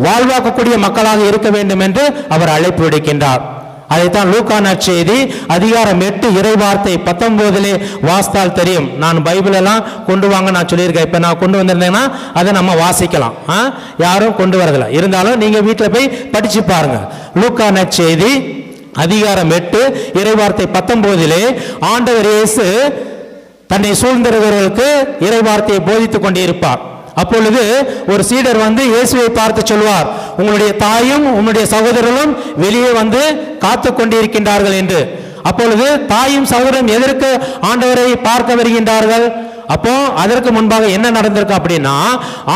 வாழ்வாக்கக்கூடிய மக்களாக இருக்க வேண்டும் என்று அவர் அழைப்பு விடுக்கின்றார். அதைத்தான் லூக்கா நற்செய்தி அதிகாரம் 8 இறைவார்த்தை 19 வாசித்தால் தெரியும். நான் பைபிள் எல்லாம் கொண்டு வாங்க நான் சொல்லியிருக்கேன். இப்ப நான் கொண்டு வந்திருந்தேன்னா அதை நம்ம வாசிக்கலாம். யாரும் கொண்டு வரல, இருந்தாலும் நீங்க வீட்டில் போய் படிச்சு பாருங்க. லூக்கா நற்செய்தி அதிகாரம் 8 இறைவார்த்தை 19 ஆண்டவர் இயேசு தன்னை சூழ்ந்திருக்கிறவர்களுக்கு இறைவார்த்தையை போதித்துக் கொண்டிருப்பார். அப்பொழுது ஒரு சீடர் வந்து இயேசுவை பார்த்து சொல்வார், உங்களுடைய தாயும் உங்களுடைய சகோதரரும் வெளியே வந்து காத்து கொண்டிருக்கின்றார்கள் என்று. அப்பொழுது தாயும் சகோதரரும் எதற்கு ஆண்டவரை பார்க்க வருகின்றார்கள்? அப்போ அதற்கு முன்பாக என்ன நடந்திருக்கு அப்படின்னா,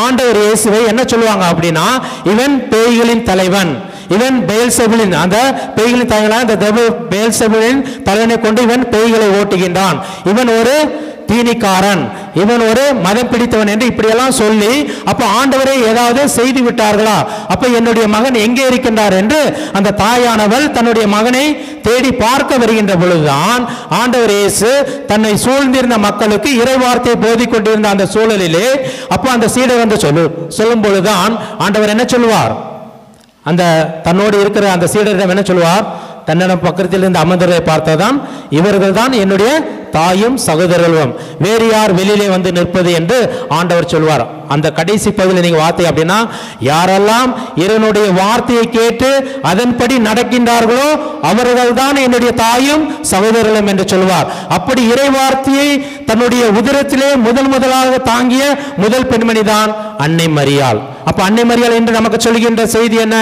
ஆண்டவர் இயேசுவை என்ன சொல்லுவாங்க அப்படின்னா, இவன் பேய்களின் தலைவன், இவன் பெயல்செபூலின், அந்த பேய்களின் தலைவனான இந்த பெயல்செபூலின் தலைவனை கொண்டு இவன் பேய்களை ஓட்டுகின்றான், இவன் ஒரு தீனிக்காரன், இவன் ஒரு மதம் பிடித்தவன் என்று இப்படியெல்லாம் சொல்லி, அப்ப ஆண்டவரை ஏதாவது செய்து விட்டார்களா, அப்ப என்னுடைய மகன் எங்கே இருக்கின்றார் என்று அந்த தாயானவள் தன்னுடைய மகனை தேடி பார்க்க வருகின்ற பொழுதுதான் ஆண்டவர் இயேசு தன்னை சூழ்ந்திருந்த மக்களுக்கு இறைவார்த்தையை போதிக் கொண்டிருந்த அந்த சூழலிலே அப்ப அந்த சீடர் வந்து சொல்லும் பொழுதுதான் ஆண்டவர் என்ன சொல்லுவார்? அந்த தன்னோடு இருக்கிற அந்த சீடரிடம் என்ன சொல்லுவார்? தன்னிடம் பக்கத்தில் இருந்து அமர்ந்தவரை பார்த்ததான் இவர்கள் தான் என்னுடைய தாயும் சகோதரர்களும், வேறு யார் வெளியிலே வந்து நிற்பது என்று ஆண்டவர் சொல்வார். அந்த கடைசி பகுதியில் நீங்க வார்த்தை அப்படின்னா, யாரெல்லாம் இறைவனுடைய வார்த்தையை கேட்டு அதன்படி நடக்கின்றார்களோ அவர்கள் தான் என்னுடைய தாயும் சகோதரர்களும் என்று சொல்வார். அப்படி இறை வார்த்தையை தன்னுடைய உதரத்திலே முதலாக தாங்கிய முதல் பெண்மணி தான் அன்னை மரியாள். அப்ப அன்னை மரியாள் என்று நமக்கு சொல்கின்ற செய்தி என்ன?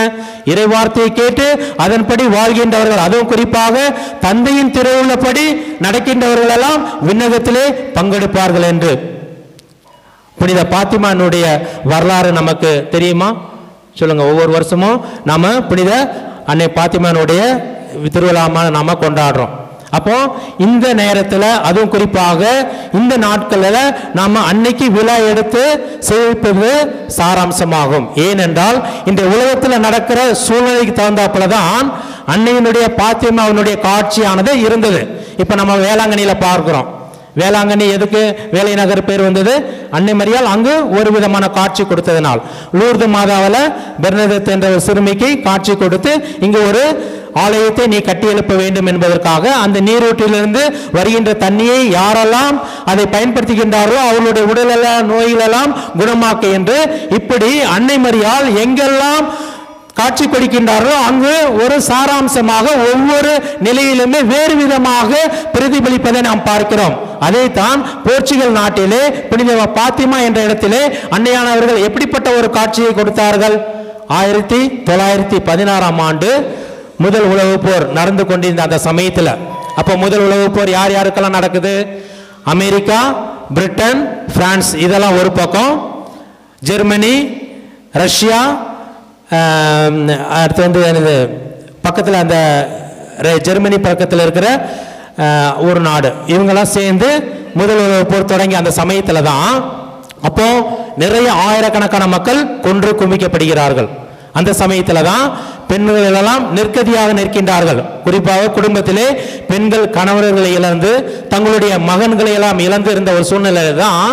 இறை வார்த்தையை கேட்டு அதன்படி வாழ்கின்றவர்கள், அதுவும் குறிப்பாக தந்தையின் திருவுள்ளப்படி நடக்கின்றவர்கள் எல்லாம் விண்ணகத்திலே பங்கெடுப்பார்கள் என்று. புனித பாத்திமானுடைய வரலாறு நமக்கு தெரியுமா? சொல்லுங்க. ஒவ்வொரு வருஷமும் நாம புனித அன்னை பாத்திமானுடைய திருவிழாமா நாம கொண்டாடுறோம். அப்போ இந்த நேரத்தில், அதுவும் குறிப்பாக இந்த நாட்களில் நாம அன்னைக்கு விழா எடுத்து சேவிப்பது சாராம்சமாகும். ஏனென்றால் இந்த உலகத்தில் நடக்கிற சூழ்நிலைக்கு தகுந்தாப்புல தான் அன்னையினுடைய பாத்திமாவினுடைய காட்சியானது இருந்தது. இப்ப நம்ம வேளாங்கண்ணியில பார்க்கிறோம். வேளாங்கண்ணி எதுக்கு வேலை நகர் பேர் வந்தது? அன்னை மரியாள் அங்கு ஒரு விதமான காட்சி கொடுத்ததனால். லூர்து மாதாவில் பெர்னதத் என்ற சிறுமிக்கு காட்சி கொடுத்து இங்கு ஒரு ஆலயத்தை நீ கட்டி எழுப்ப வேண்டும் என்பதற்காக அந்த நீரூற்றிலிருந்து வருகின்ற தண்ணியை யாரெல்லாம் அதை பயன்படுத்துகின்றாரோ அவர்களுடைய உடல் நோய்களெல்லாம் குணமாக்க என்று இப்படி அன்னை மரியாள் எங்கெல்லாம் காட்சி கொடுக்கின்றார்களோ அங்கு ஒரு சாராம்சமாக ஒவ்வொரு நிலையிலுமே வேறு விதமாக பிரதிபலிப்பதை நாம் பார்க்கிறோம். அதைத்தான் போர்ச்சுகல் நாட்டிலே புனித பாத்திமா என்ற இடத்திலே அன்னையானவர்கள் எப்படிப்பட்ட ஒரு காட்சியை கொடுத்தார்கள்? 1916ஆம் ஆண்டு முதல் உலகப் போர் நடந்து கொண்டிருந்த அந்த சமயத்தில், அப்போ முதல் உலகப் போர் யார் யாருக்கெல்லாம் நடக்குது? அமெரிக்கா, பிரிட்டன், பிரான்ஸ், இதெல்லாம் ஒரு பக்கம், ஜெர்மனி, ரஷ்யா, அடுத்து வந்து எனது பக்கத்தில் அந்த ஜெர்மனி பக்கத்தில் இருக்கிற ஒரு நாடு, இவங்கெல்லாம் சேர்ந்து முதல் உலகப் போர் தொடங்கி அந்த சமயத்தில் தான் அப்போ நிறைய ஆயிரக்கணக்கான மக்கள் கொன்று குவிக்கப்படுகிறார்கள். அந்த சமயத்தில் தான் பெண்கள் எல்லாம் நிற்கதியாக நிற்கின்றார்கள். குறிப்பாக குடும்பத்திலே பெண்கள் கணவர்களை இழந்து தங்களுடைய மகன்களை எல்லாம் இழந்து இருந்த ஒரு சூழ்நிலையில தான்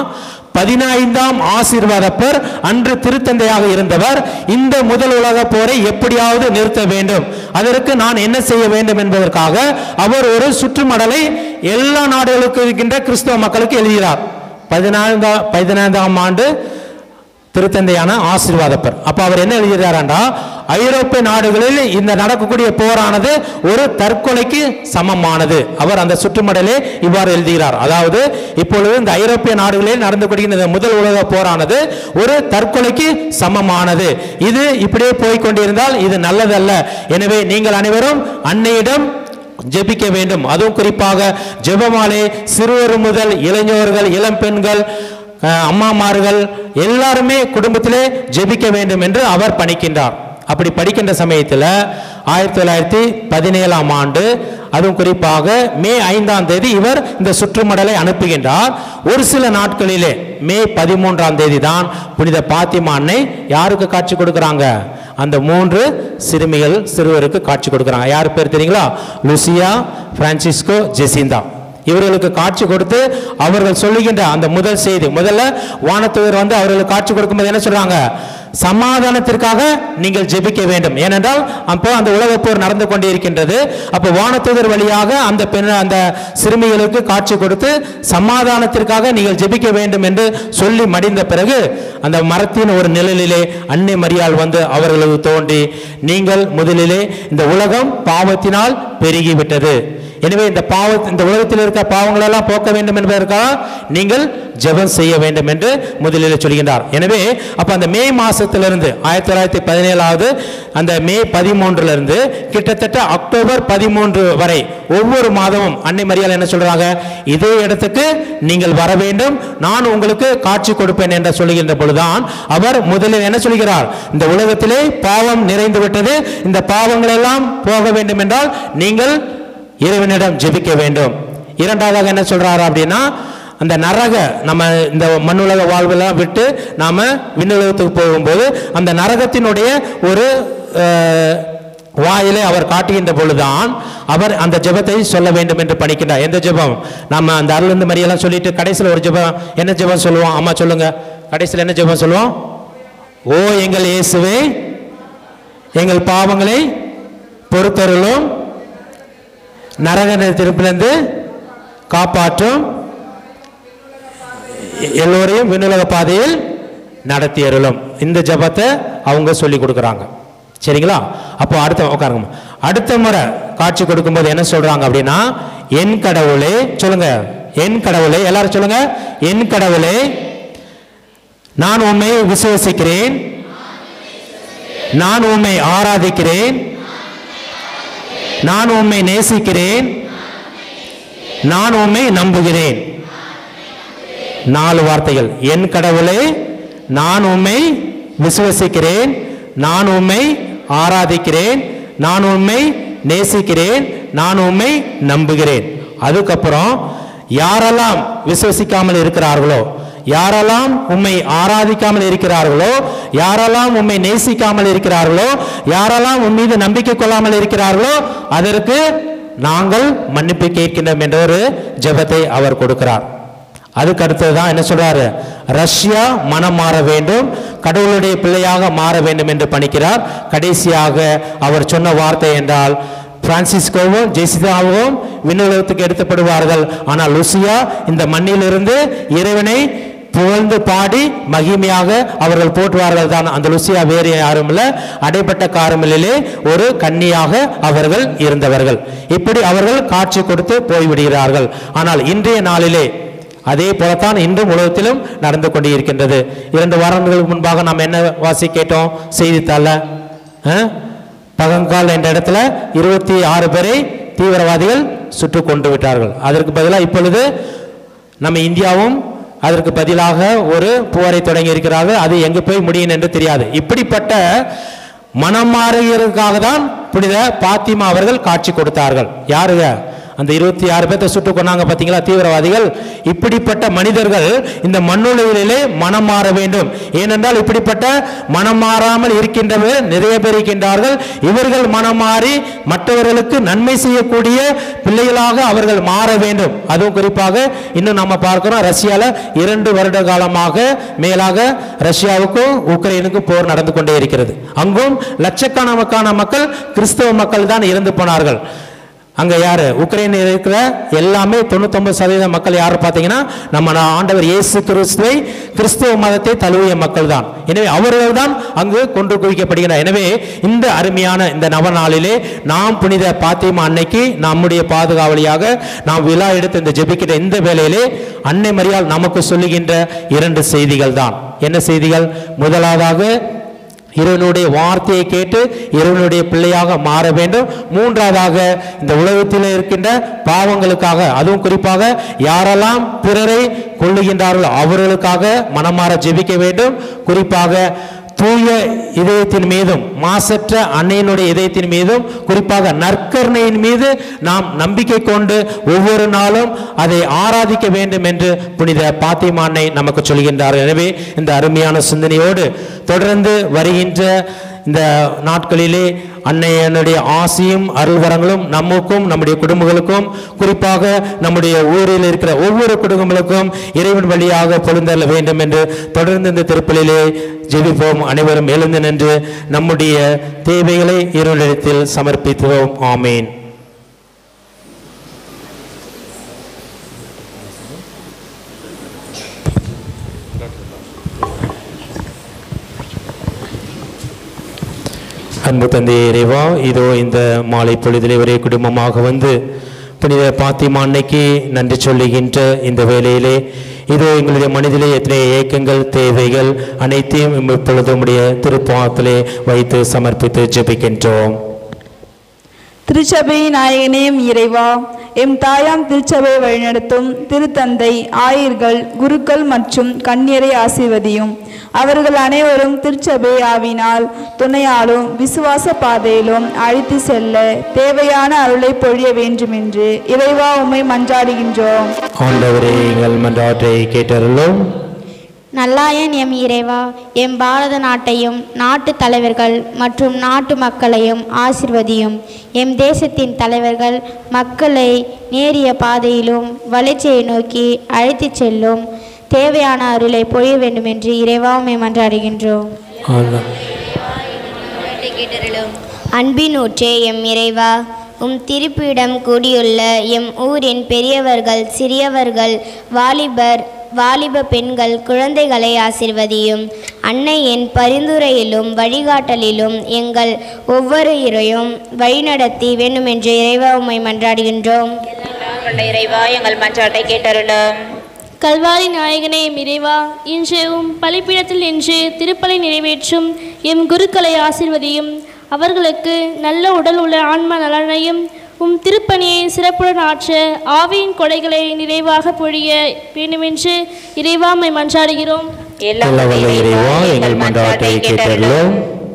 15ஆம் ஆசீர்வாதப்பர் அன்று திருத்தந்தையாக இருந்தவர் இந்த முதல் உலக போரை எப்படியாவது நிறுத்த வேண்டும், அதற்கு நான் என்ன செய்ய வேண்டும் என்பதற்காக அவர் ஒரு சுற்றுமடலை எல்லா நாடுகளுக்கு இருக்கின்ற கிறிஸ்தவ மக்களுக்கு எழுதுகிறார். 15ஆம் ஆண்டு திருத்தந்தையான ஆசீர்வாதப்பர். அப்ப அவர் என்ன எழுதுகிறாரா, ஐரோப்பிய நாடுகளில் இந்த நடக்கக்கூடிய போரானது ஒரு தற்கொலைக்கு சமமானது. அவர் அந்த சுற்றுமடலே இவ்வாறு எழுதுகிறார். அதாவது இப்பொழுது இந்த ஐரோப்பிய நாடுகளில் நடந்து கொண்டிருக்கிற முதல் உலக போரானது ஒரு தற்கொலைக்கு சமமானது. இது இப்படியே போய்கொண்டிருந்தால் இது நல்லதல்ல. எனவே நீங்கள் அனைவரும் அன்னையிடம் ஜெபிக்க வேண்டும். அதுவும் குறிப்பாக ஜெபமாலை சிறுவர் முதல் இளைஞர்கள், இளம் பெண்கள், அம்மாமார்கள் எல்லாருமே குடும்பத்திலே ஜெபிக்க வேண்டும் என்று அவர் பணிக்கின்றார். அப்படி படிக்கின்ற சமயத்தில் 1917ஆம் ஆண்டு, அதுவும் குறிப்பாக மே 5ஆம் தேதி இவர் இந்த சுற்றுமடலை அனுப்புகின்றார். ஒரு சில நாட்களிலே மே 13ஆம் தேதி தான் புனித பாத்திமா அன்னை யாருக்கு காட்சி கொடுக்குறாங்க? அந்த 3 சிறுவருக்கு காட்சி கொடுக்குறாங்க. யார் பேர் தெரியுங்களா? Lucia, Francisco, Jacinta. இவர்களுக்கு காட்சி கொடுத்து அவர்கள் சொல்லுகின்ற அந்த முதல் செய்தி, முதல்ல வானத்தூதர் வந்து அவர்களுக்கு காட்சி கொடுக்கும்போது என்ன சொல்றாங்க? சமாதானத்திற்காக நீங்கள் ஜெபிக்க வேண்டும். ஏனென்றால் அப்போ அந்த உலகப் போர் நடந்து கொண்டே இருக்கின்றது. அப்போ வானத்தூதர் வழியாக அந்த சிறுமிகளுக்கு காட்சி கொடுத்து சமாதானத்திற்காக நீங்கள் ஜெபிக்க வேண்டும் என்று சொல்லி மடிந்த பிறகு அந்த மரத்தின் ஒரு நிழலிலே அன்னை மரியாள் வந்து அவர்களுக்கு தோன்றி, நீங்கள் முதலிலே இந்த உலகம் பாவத்தினால் பெருகிவிட்டது, எனவே இந்த உலகத்தில் இருக்க பாவங்கள் எல்லாம் போக்க வேண்டும் என்பதற்காக நீங்கள் ஜெபம் செய்ய வேண்டும் என்று முதலில் சொல்கின்றார். எனவே அப்ப அந்த மே மாசத்திலிருந்து 1917 அந்த மே 13 கிட்டத்தட்ட அக்டோபர் 13 வரை ஒவ்வொரு மாதமும் அன்னை மரியாள் என்ன சொல்றாங்க? இதே இடத்துக்கு நீங்கள் வர வேண்டும், நான் உங்களுக்கு காட்சி கொடுப்பேன் என்று சொல்லுகின்ற பொழுதுதான் அவர் முதலில் என்ன சொல்கிறார்? இந்த உலகத்திலே பாவம் நிறைந்து விட்டது, இந்த பாவங்கள் எல்லாம் போக வேண்டும் என்றால் நீங்கள் இறைவனிடம் ஜெபிக்க வேண்டும். இரண்டாவதாக என்ன சொல்றாரு அப்படின்னா, அந்த நரக நம்ம இந்த மண்ணுலக வாழ்வெல்லாம் விட்டு நாம விண்ணுலகத்துக்கு போகும்போது அந்த நரகத்தினுடைய ஒரு வாயிலை அவர் காட்டுகின்ற பொழுதுதான் அவர் அந்த ஜெபத்தை சொல்ல வேண்டும் என்று பணிக்கின்றார். எந்த ஜெபம்? நம்ம அந்த அருள்ந்து மரியெல்லாம் சொல்லிட்டு கடைசியில் ஒரு ஜெபம், என்ன ஜெபம் சொல்லுவோம்? அம்மா சொல்லுங்க, கடைசியில் என்ன ஜெபம் சொல்லுவோம்? ஓ எங்கள் இயேசுவே, எங்கள் பாவங்களை பொறுத்தருளும், நரக திருப்பிலிருந்து காப்பாற்றும், எல்லோரையும் விண்ணுலக பாதையில் நடத்தி அருளும். இந்த ஜபத்தை அவங்க சொல்லி கொடுக்குறாங்க. சரிங்களா? அப்போ உட்காருங்க. அடுத்த முறை காட்சி கொடுக்கும்போது என்ன சொல்றாங்க அப்படின்னா, என் கடவுளே, சொல்லுங்க, என் கடவுளே, எல்லாரும் சொல்லுங்க, என் கடவுளே, நான் உம்மை விசுவசிக்கிறேன், நான் உம்மை ஆராதிக்கிறேன், நான் உம்மை நேசிக்கிறேன், நான் உம்மை நம்புகிறேன். 4 வார்த்தைகள். என் கடவுளே, நான் உம்மை விசுவசிக்கிறேன், நான் உம்மை ஆராதிக்கிறேன், நான் உம்மை நேசிக்கிறேன், நான் உம்மை நம்புகிறேன். அதுக்கப்புறம் யாரெல்லாம் விசுவசிக்காமல் இருக்கிறார்களோ, யாரெல்லாம் உம்மை ஆராதிக்காமல் இருக்கிறார்களோ, யாரெல்லாம் உம்மை நேசிக்காமல் இருக்கிறார்களோ, யாரெல்லாம் உன் மீது நம்பிக்கை கொள்ளாமல் இருக்கிறார்களோ அதற்கு நாங்கள் மன்னிப்பு கேட்கின்றோம் என்ற ஒரு ஜெபத்தை அவர் கொடுக்கிறார். அதுக்கு அடுத்ததுதான் என்ன சொல்றாரு? ரஷ்யா மனம் மாற வேண்டும், கடவுளுடைய பிள்ளையாக மாற வேண்டும் என்று பணிக்கிறார். கடைசியாக அவர் சொன்ன வார்த்தை என்றால், பிரான்சிஸ்கோவும் ஜெசிதாவும் விண்ணுலகத்துக்கு எடுத்துப்படுவார்கள், ஆனால் லூசியா இந்த மண்ணிலிருந்து இறைவனை புகழ்ந்து பாடி மகிமையாக அவர்கள் போற்றுவார்கள் தான். அந்த லூசியா வேறு யாரும் இல்ல, அடைப்பட்ட காரமலிலே ஒரு கன்னியாக அவர்கள் இருந்தவர்கள். இப்படி அவர்கள் காட்சி கொடுத்து போய்விடுகிறார்கள். ஆனால் இன்றைய நாளிலே அதே போலத்தான் இன்றும் உலகத்திலும் நடந்து கொண்டே இருக்கின்றது. 2 வாரங்களுக்கு முன்பாக நாம் என்ன வாசி கேட்டோம் செய்தித்தாள? பகங்கால் என்ற இடத்துல 26 பேரை தீவிரவாதிகள் சுட்டு கொண்டு விட்டார்கள். அதற்கு பதிலாக இப்பொழுது நம்ம இந்தியாவும் அதற்கு பதிலாக ஒரு போரை தொடங்கி இருக்கிறார்கள். அது எங்கு போய் முடியும் என்று தெரியாது. இப்படிப்பட்ட மனம் மாறுகிறதுக்காக தான் புனித பாத்திமா அவர்கள் காட்சி கொடுத்தார்கள். யாருங்க? அந்த 26 பேர்த்தை சுட்டு கொண்டாங்க பார்த்தீங்களா தீவிரவாதிகள். இப்படிப்பட்ட மனிதர்கள் இந்த மண்ணுலகிலே மனம் மாற வேண்டும். ஏனென்றால் இப்படிப்பட்ட மனம் மாறாமல் இருக்கின்றவர் நிறைய பேர் இருக்கின்றார்கள். இவர்கள் மனம் மாறி மற்றவர்களுக்கு நன்மை செய்யக்கூடிய பிள்ளைகளாக அவர்கள் மாற வேண்டும். அதுவும் குறிப்பாக இன்னும் நம்ம பார்க்கிறோம், ரஷ்யால 2 வருட காலமாக மேலாக ரஷ்யாவுக்கும் உக்ரைனுக்கும் போர் நடந்து கொண்டே இருக்கிறது. அங்கும் லட்சக்கணக்கான மக்கள் கிறிஸ்தவ மக்கள் தான் இறந்து போனார்கள். அங்க யாரு? உக்ரைன் இருக்கிற எல்லாமே 99% மக்கள் யாரு பார்த்தீங்கன்னா நம்ம ஆண்டவர் இயேசு கிறிஸ்துவை, கிறிஸ்துவ மதத்தை தழுவிய மக்கள் தான். எனவே அவர்கள் தான் அங்கு கொண்டு குவிக்கப்படுகிறார். எனவே இந்த அருமையான இந்த நவநாளிலே நாம் புனித பாத்திமா அன்னைக்கு நம்முடைய பாதுகாவலியாக நாம் விழா எடுத்து இந்த ஜெபிக்கிற இந்த வேளையிலே அன்னை மரியாள் நமக்கு சொல்லுகின்ற 2 செய்திகள் தான். என்ன செய்திகள்? முதலாவதாக இறைவனுடைய வார்த்தையை கேட்டு இறைவனுடைய பிள்ளையாக மாற வேண்டும். மூன்றாவதாக இந்த உலகத்தில் இருக்கின்ற பாவங்களுக்காக, அதுவும் குறிப்பாக யாரெல்லாம் பிறரை கொள்ளுகின்றார்களோ அவர்களுக்காக மனமாற ஜெபிக்க வேண்டும். குறிப்பாக தூய இதயத்தின் மீதும் மாசற்ற அன்னையினுடைய இதயத்தின் மீதும் குறிப்பாக நற்கருணையின் மீது நாம் நம்பிக்கை கொண்டு ஒவ்வொரு நாளும் அதை ஆராதிக்க வேண்டும் என்று புனித பாத்திமா அன்னை நமக்கு சொல்கின்றார். எனவே இந்த அருமையான சிந்தனையோடு தொடர்ந்து வருகின்ற இந்த நாட்களிலே அன்னையனுடைய ஆசியும் அருள்வரங்களும் நமக்கும் நம்முடைய குடும்பங்களுக்கும் குறிப்பாக நம்முடைய ஊரில் இருக்கிற ஒவ்வொரு குடும்பங்களுக்கும் இறைவன் வழியாக பொழுந்தள்ள வேண்டும் என்று தொடர்ந்து இந்த திருப்பலிலே ஜெபிப்போம். அனைவரும் எழுந்து நின்று நம்முடைய தேவைகளை இறைவனிடத்தில் சமர்ப்பித்தோம். ஆமேன். அன்பு தந்தை இறைவா, இதோ இந்த மாலை பொழுதிலே ஒரே குடும்பமாக வந்து புனித பாத்திமா அன்னைக்கு நன்றி சொல்லுகின்ற இந்த வேளையிலே இதோ எங்களுடைய மனதிலே எத்தனை ஏக்கங்கள் தேவைகள் அனைத்தையும் இப்பொழுது உடைய திருப்பாதத்திலே வைத்து சமர்ப்பித்து ஜெபிக்கின்றோம். திருச்சபை நாயகனேயும் இறைவா, எம் தாயாம் திருச்சபை வழிநடத்தும் திருத்தந்தை ஆயர்கள் குருக்கள் மற்றும் கன்னியரை ஆசீர்வதியும். அவர்கள் அனைவரும் திருச்சபை ஆவினால் துணையாலும் விசுவாச பாதையிலும் அழைத்து செல்ல தேவையான அருளை பொழிய வேண்டும் என்று இறைவா உம்மை மன்றாடுகின்றோம். ஆண்டவரே, எங்கள் மன்றாட்டை கேட்டருளும். நல்லாயன் எம் இறைவா, எம் பாரத நாட்டையும் நாட்டு தலைவர்கள் மற்றும் நாட்டு மக்களையும் ஆசிர்வதியும். எம் தேசத்தின் தலைவர்கள் மக்களை நேரிய பாதையிலும் வளர்ச்சியை நோக்கி அழைத்து செல்லும் தேவையான அருளை பொழிய வேண்டும் என்று இறைவாவுமே மன்றாடுகின்றோம். அன்பின் ஊற்றே எம் இறைவா, உம் திருப்பிடம் கூடியுள்ள எம் ஊரின் பெரியவர்கள் சிறியவர்கள் வாலிப பெண்கள் குழந்தைகளை ஆசிர்வதியும். அன்னையின் பரிந்துரையிலும் வழிகாட்டலிலும் எங்கள் ஒவ்வொருவரையும் வழிநடத்தி வேண்டும் என்று இறைவா உம்மை மன்றாடுகின்றோம். இறைவா, எங்கள் மன்றாட்டை கேட்டருளும். கல்வாரி நாயகனே எம் இறைவா, இன்று உம் பலிப்பீடத்தில் நின்று திருப்பலி நிறைவேற்றும் எம் குருக்களை ஆசிர்வதியும். அவர்களுக்கு நல்ல உடல் உள்ள ஆன்ம நலனையும் உம் திருப்பணியை சிறப்புடன் ஆற்ற ஆவியின் கொடைகளை நிறைவாக பொழிய வேண்டுமென்று இறைவாமை மன்றாடுகிறோம்.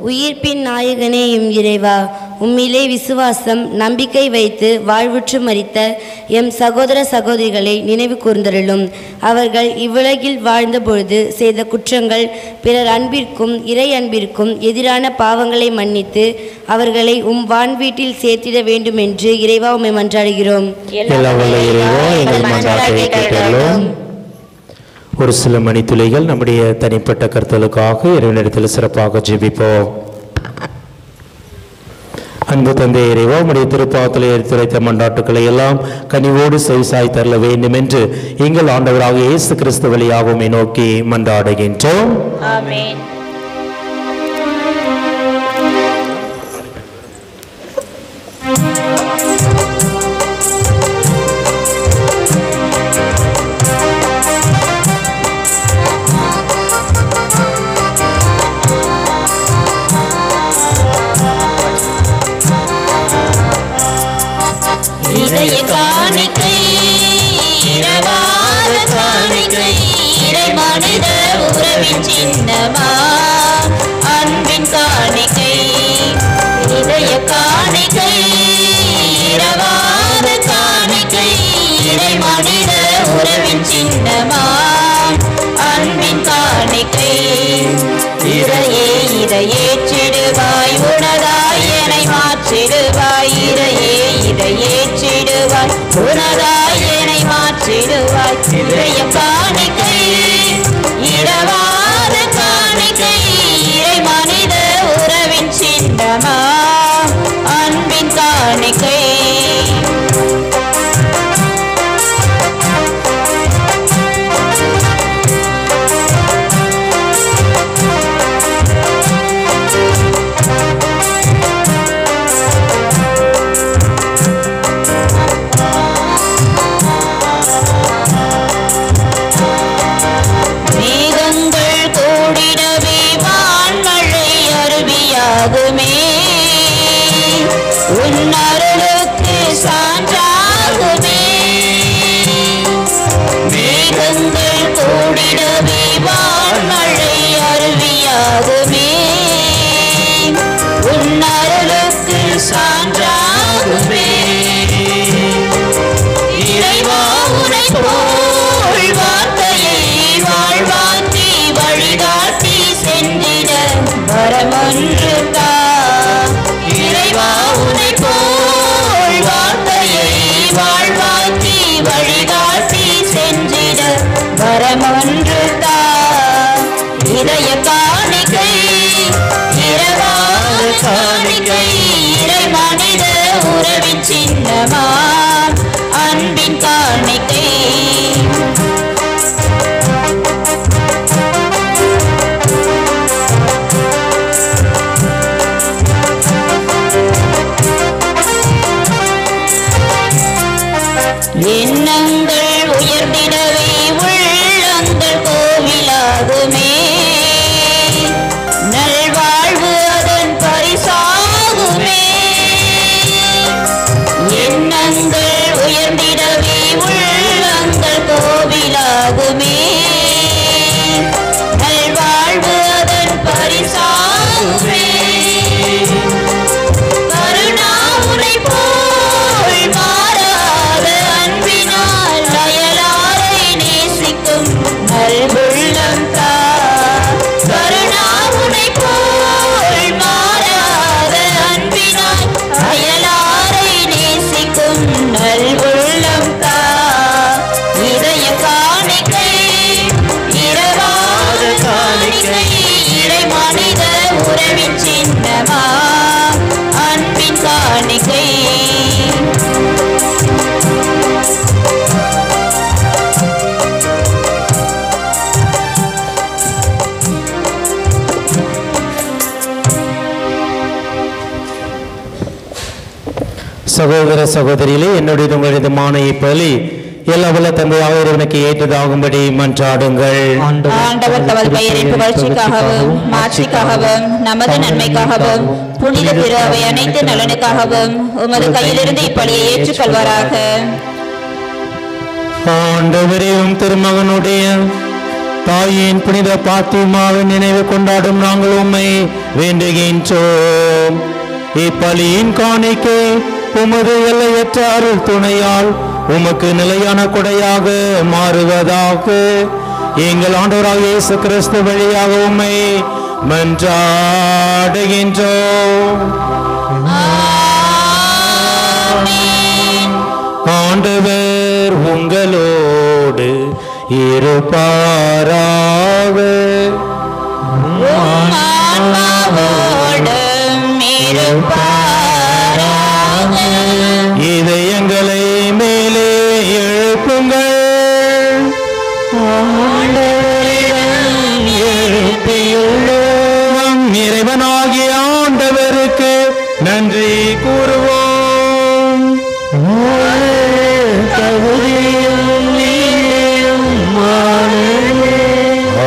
உயிர்ப்பின் நாயகனே எம் இறைவா, உம்மிலே விசுவாசம் நம்பிக்கை வைத்து வாழ்வுற்று மரித்த எம் சகோதர சகோதரிகளை நினைவு கூர்ந்தருளும். அவர்கள் இவ்வுலகில் வாழ்ந்த பொழுது செய்த குற்றங்கள் பிறர் அன்பிற்கும் இறை அன்பிற்கும் எதிரான பாவங்களை மன்னித்து அவர்களை உம் வான்வீட்டில் சேர்த்திட வேண்டும் என்று இறைவா உம்மை மன்றாடுகிறோம். ஒரு சில மணித்துளிகள் நம்முடைய தனிப்பட்ட கருத்துகளுக்காக இறைவனிடத்தில் சிறப்பாக ஜெபிப்போம். அன்பு தந்தை இறைவா, உம்முடைய திருப்பாதத்தில் எடுத்துரைத்த மன்றாட்டுக்களை எல்லாம் கனிவோடு செவிசாய் தரல வேண்டும் என்று எங்கள் ஆண்டவராக இயேசு கிறிஸ்து வழியாக உம்மை நோக்கி மன்றாடுகின்றோம். ஆமென். இதய காணிக்கை இரவாத காணிக்கை இறை மனித உறவின் சின்னமா அன்பின் காணிக்கை. இதய காணிக்கை இரவாத காணிக்கை இறை மனித உறவின் சின்னமா அன்பின் காணிக்கை. இறையே இதையேற்றிடுவாய் உனதாய் என்னை மாற்றிடுவாய். இறையே இதையேற்றிடுவாய் உனதாய் என்னை மாற்றிடுவாய். இதய காணிக்கை இரவாத காணிக்கை இறை மனித உறவின் சின்னமா அன்பின் காணிக்கை. வரமொன்று தா இதய காணிக்கை இரவாத காணிக்கை இறை மனித உறவின் சின்னமா அன்பின் காணிக்கை எண்ணங்கள் உயர்ந்திடவே உள்ளங்கள் கோவிலாகுமே நல்வாழ்வு அதன் பரிசாகுமே எண்ணங்கள் உயர்ந்திடவே உள்ளங்கள் கோவிலாகுமே நல்வாழ்வு அதன் பரிசாகுமே கருணாவுரை போல் மாறாத அன்பினால் அயலாரை நேசிக்கும் நல்வுள்ளம் தா கருணாவுரை போல் மாறாத அன்பினால் அயலாரை நேசிக்கும் நல்வுள்ளம் தா இதய காணிக்கை இரவாத காணிக்கை இறை மனித உறவின் சின்னமா அன்பின் காணிக்கை சகோதர சகோதரிகளே, என்னுடைய உங்களது மானையை பலி எல்லா வல்ல தந்தையாக இறைவனுக்கு ஏற்றதாகும்படி மன்றாடுங்கள். ஆண்டவர் தமது பெயரின் புகழ்ச்சிக்காகவும் மாட்சிக்காகவும் நமது நன்மைக்காகவும் புனித திரு அவை அனைத்து நலனுக்காகவும் உமது கையிலிருந்து இப்பலியை ஏற்றுக்கொள்வாராக. ஆண்டவரையும் திருமகனுடைய தாயின் புனித பாத்திமாவின் நினைவு கொண்டாடும் நாங்கள் உம்மை வேண்டுகின்றோம். இப்பலியின் காணிக்கை உமது எல்லையற்ற அருள் துணையால் உமக்கு நிலையான கொடையாக மாறுவதாக எங்கள் ஆண்டவராக இயேசு கிறிஸ்து வழியாக உம்மை மன்றாடுகின்றோம். ஆண்டவர் உங்களோடு இருப்பாராக. இதயங்களை மேலே எழுப்புங்கள். எழுப்பியுள்ளோம். இறைவனாகிய ஆண்டவருக்கு நன்றி கூறுவோம்.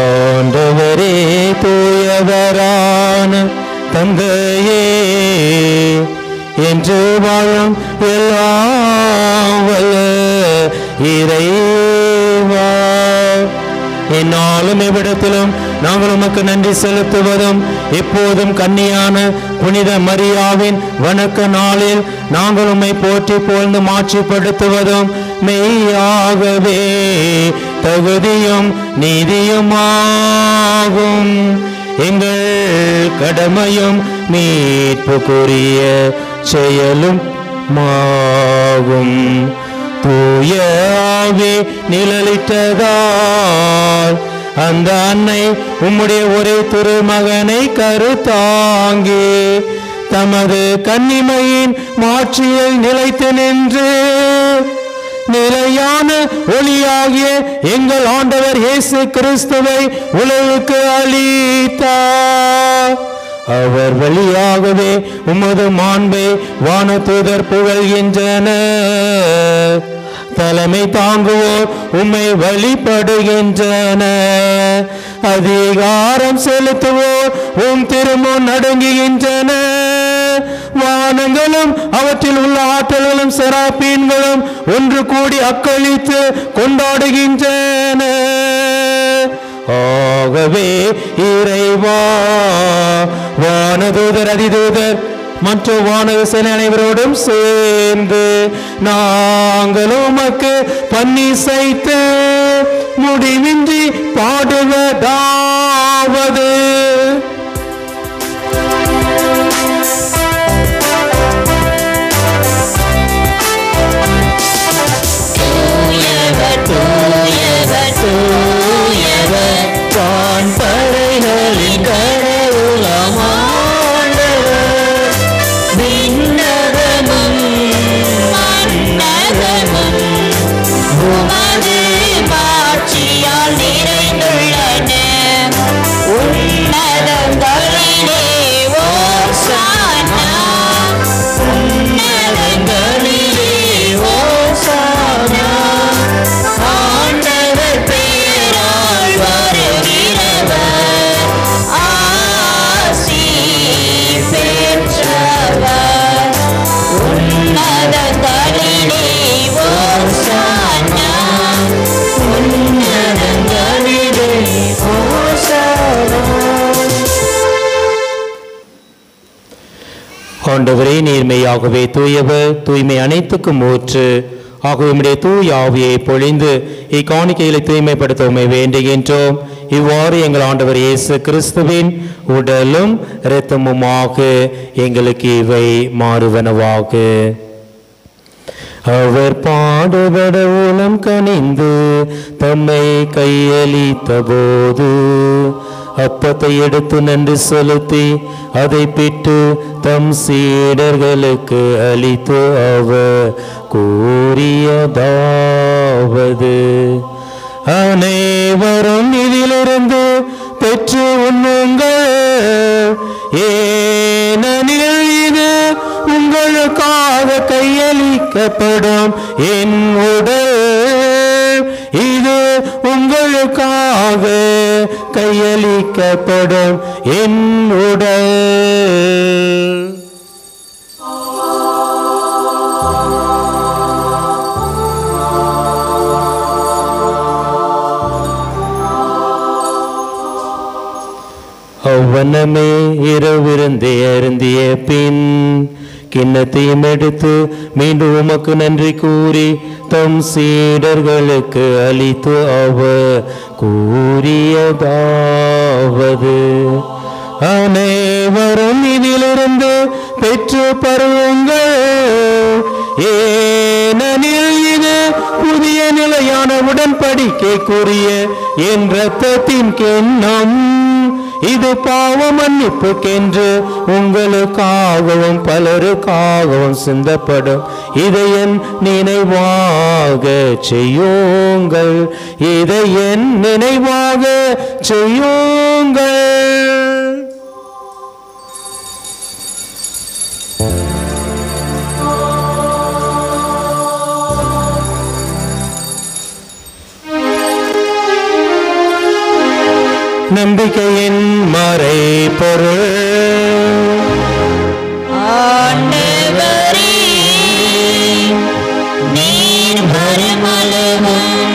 ஆண்டவரே தூயவரான தந்தையே என்று வாழும் எல்லாம் வல்ல இறைவா, என்னாலும் எவ்விடத்திலும் நாங்கள் உமக்கு நன்றி செலுத்துவதும் இப்போதும் கன்னியான புனித மரியாவின் வணக்க நாளில் நாங்கள் உம்மை போற்றி புகழ்ந்து மாட்சிப்படுத்துவதும் மெய்யாகவே தகுதியும் நீதியுமாகும். எங்கள் கடமையும் மீட்புக்குரிய செயலும் மாகும். தூய ஆவி நிழலிட்டதால் அந்த அன்னை உம்முடைய ஒரே திருமகனை கருத்தாங்கி தமது கன்னிமையின் மாட்சியில் நிலைத்து நின்று நிலையான ஒளியாகிய எங்கள் ஆண்டவர் இயேசு கிறிஸ்துவை உலகுக்கு அளித்தார். அவர் வழியாகவே உமது மாண்பை வானதூதர் புகழ்கின்றனர். தலைமை தாங்குவோர் உம்மை வழிபடுகின்றனர். அதிகாரம் செலுத்துவோர் உம் திருமுன் நடுங்குகின்றனர். வானங்களும் அவற்றில் உள்ள ஆற்றல்களும் செராப்பீன்களும் ஒன்று கூடி அக்களித்து கொண்டாடுகின்றன. ஆகவே இறைவா, வானதூதர் அதிதூதர் மற்ற வானக சேனை அனைவரோடும் சேர்ந்து நாங்கள் உமக்கு பன்னிசைத்து முடிவின்றி பாடுவதாவது. தூயவர் தூயவர் உமது மாட்சியால் நிறைந்துள்ளன. உன்னதங்களிலே ஓசானா, உன்னதங்களிலே ஓசானா. ஆண்டவர் பெயரால் வருகிறவர் ஆசி பெற்றவர். உன்னதங்களிலே ஓசானா, உன்னதங்களிலே ஓசானா. ஆண்டவரே, நேர்மையாகவே தூயவர், தூய்மை அனைத்துக்கும் ஊற்று. ஆகவே உம்முடைய தூய ஆவியை பொழிந்து இக்காணிக்கைகளை தூய்மைப்படுத்த உம்மை வேண்டுகின்றோம். இவ்வாறு எங்கள் ஆண்டவர் இயேசு கிறிஸ்துவின் உடலும் இரத்தமுமாக எங்களுக்கு இவை மாறுவனவாக. அவர் பாடுபட உளம் கனிந்து தம்மை கையளித்த போது அப்பத்தை எடுத்து நன்றி செலுத்தி அதை பிட்டு தம் சீடர்களுக்கு அளித்து அவர் கூறியதாவது, அனைவரும் இதிலிருந்து பெற்று உண்ணுங்கள், ஏனெனில் இது உங்களுக்காக கையளிக்கப்படும் என் உடல். இது உங்களுக்காக கையளிக்கப்படும் என் உடல். அவ்வண்ணமே இரவிருந்தே அருந்திய பின் கிண்ணத்தையும் எடுத்து மீண்டும் உமக்கு நன்றி கூறி தம் சீடர்களுக்கு அளித்து அவர் கூறியதாவது, அனைவரும் இதிலிருந்து பெற்று பருவுங்கள், ஏனெனில் இது புதிய நிலையான உடன்படிக்கைக்குரிய என் இரத்தத்தின் கிண்ணம். இது பாவ மன்னிப்புக்கென்று உங்களுக்காகவும் பலருக்காகவும் சிந்தப்படும். இதை என் நினைவாக செய்யுங்கள், இதை என் நினைவாக செய்யுங்கள். நம்பிக்கையின் மறைபொருள். ஆண்டவரே, நீர் வருமளவும்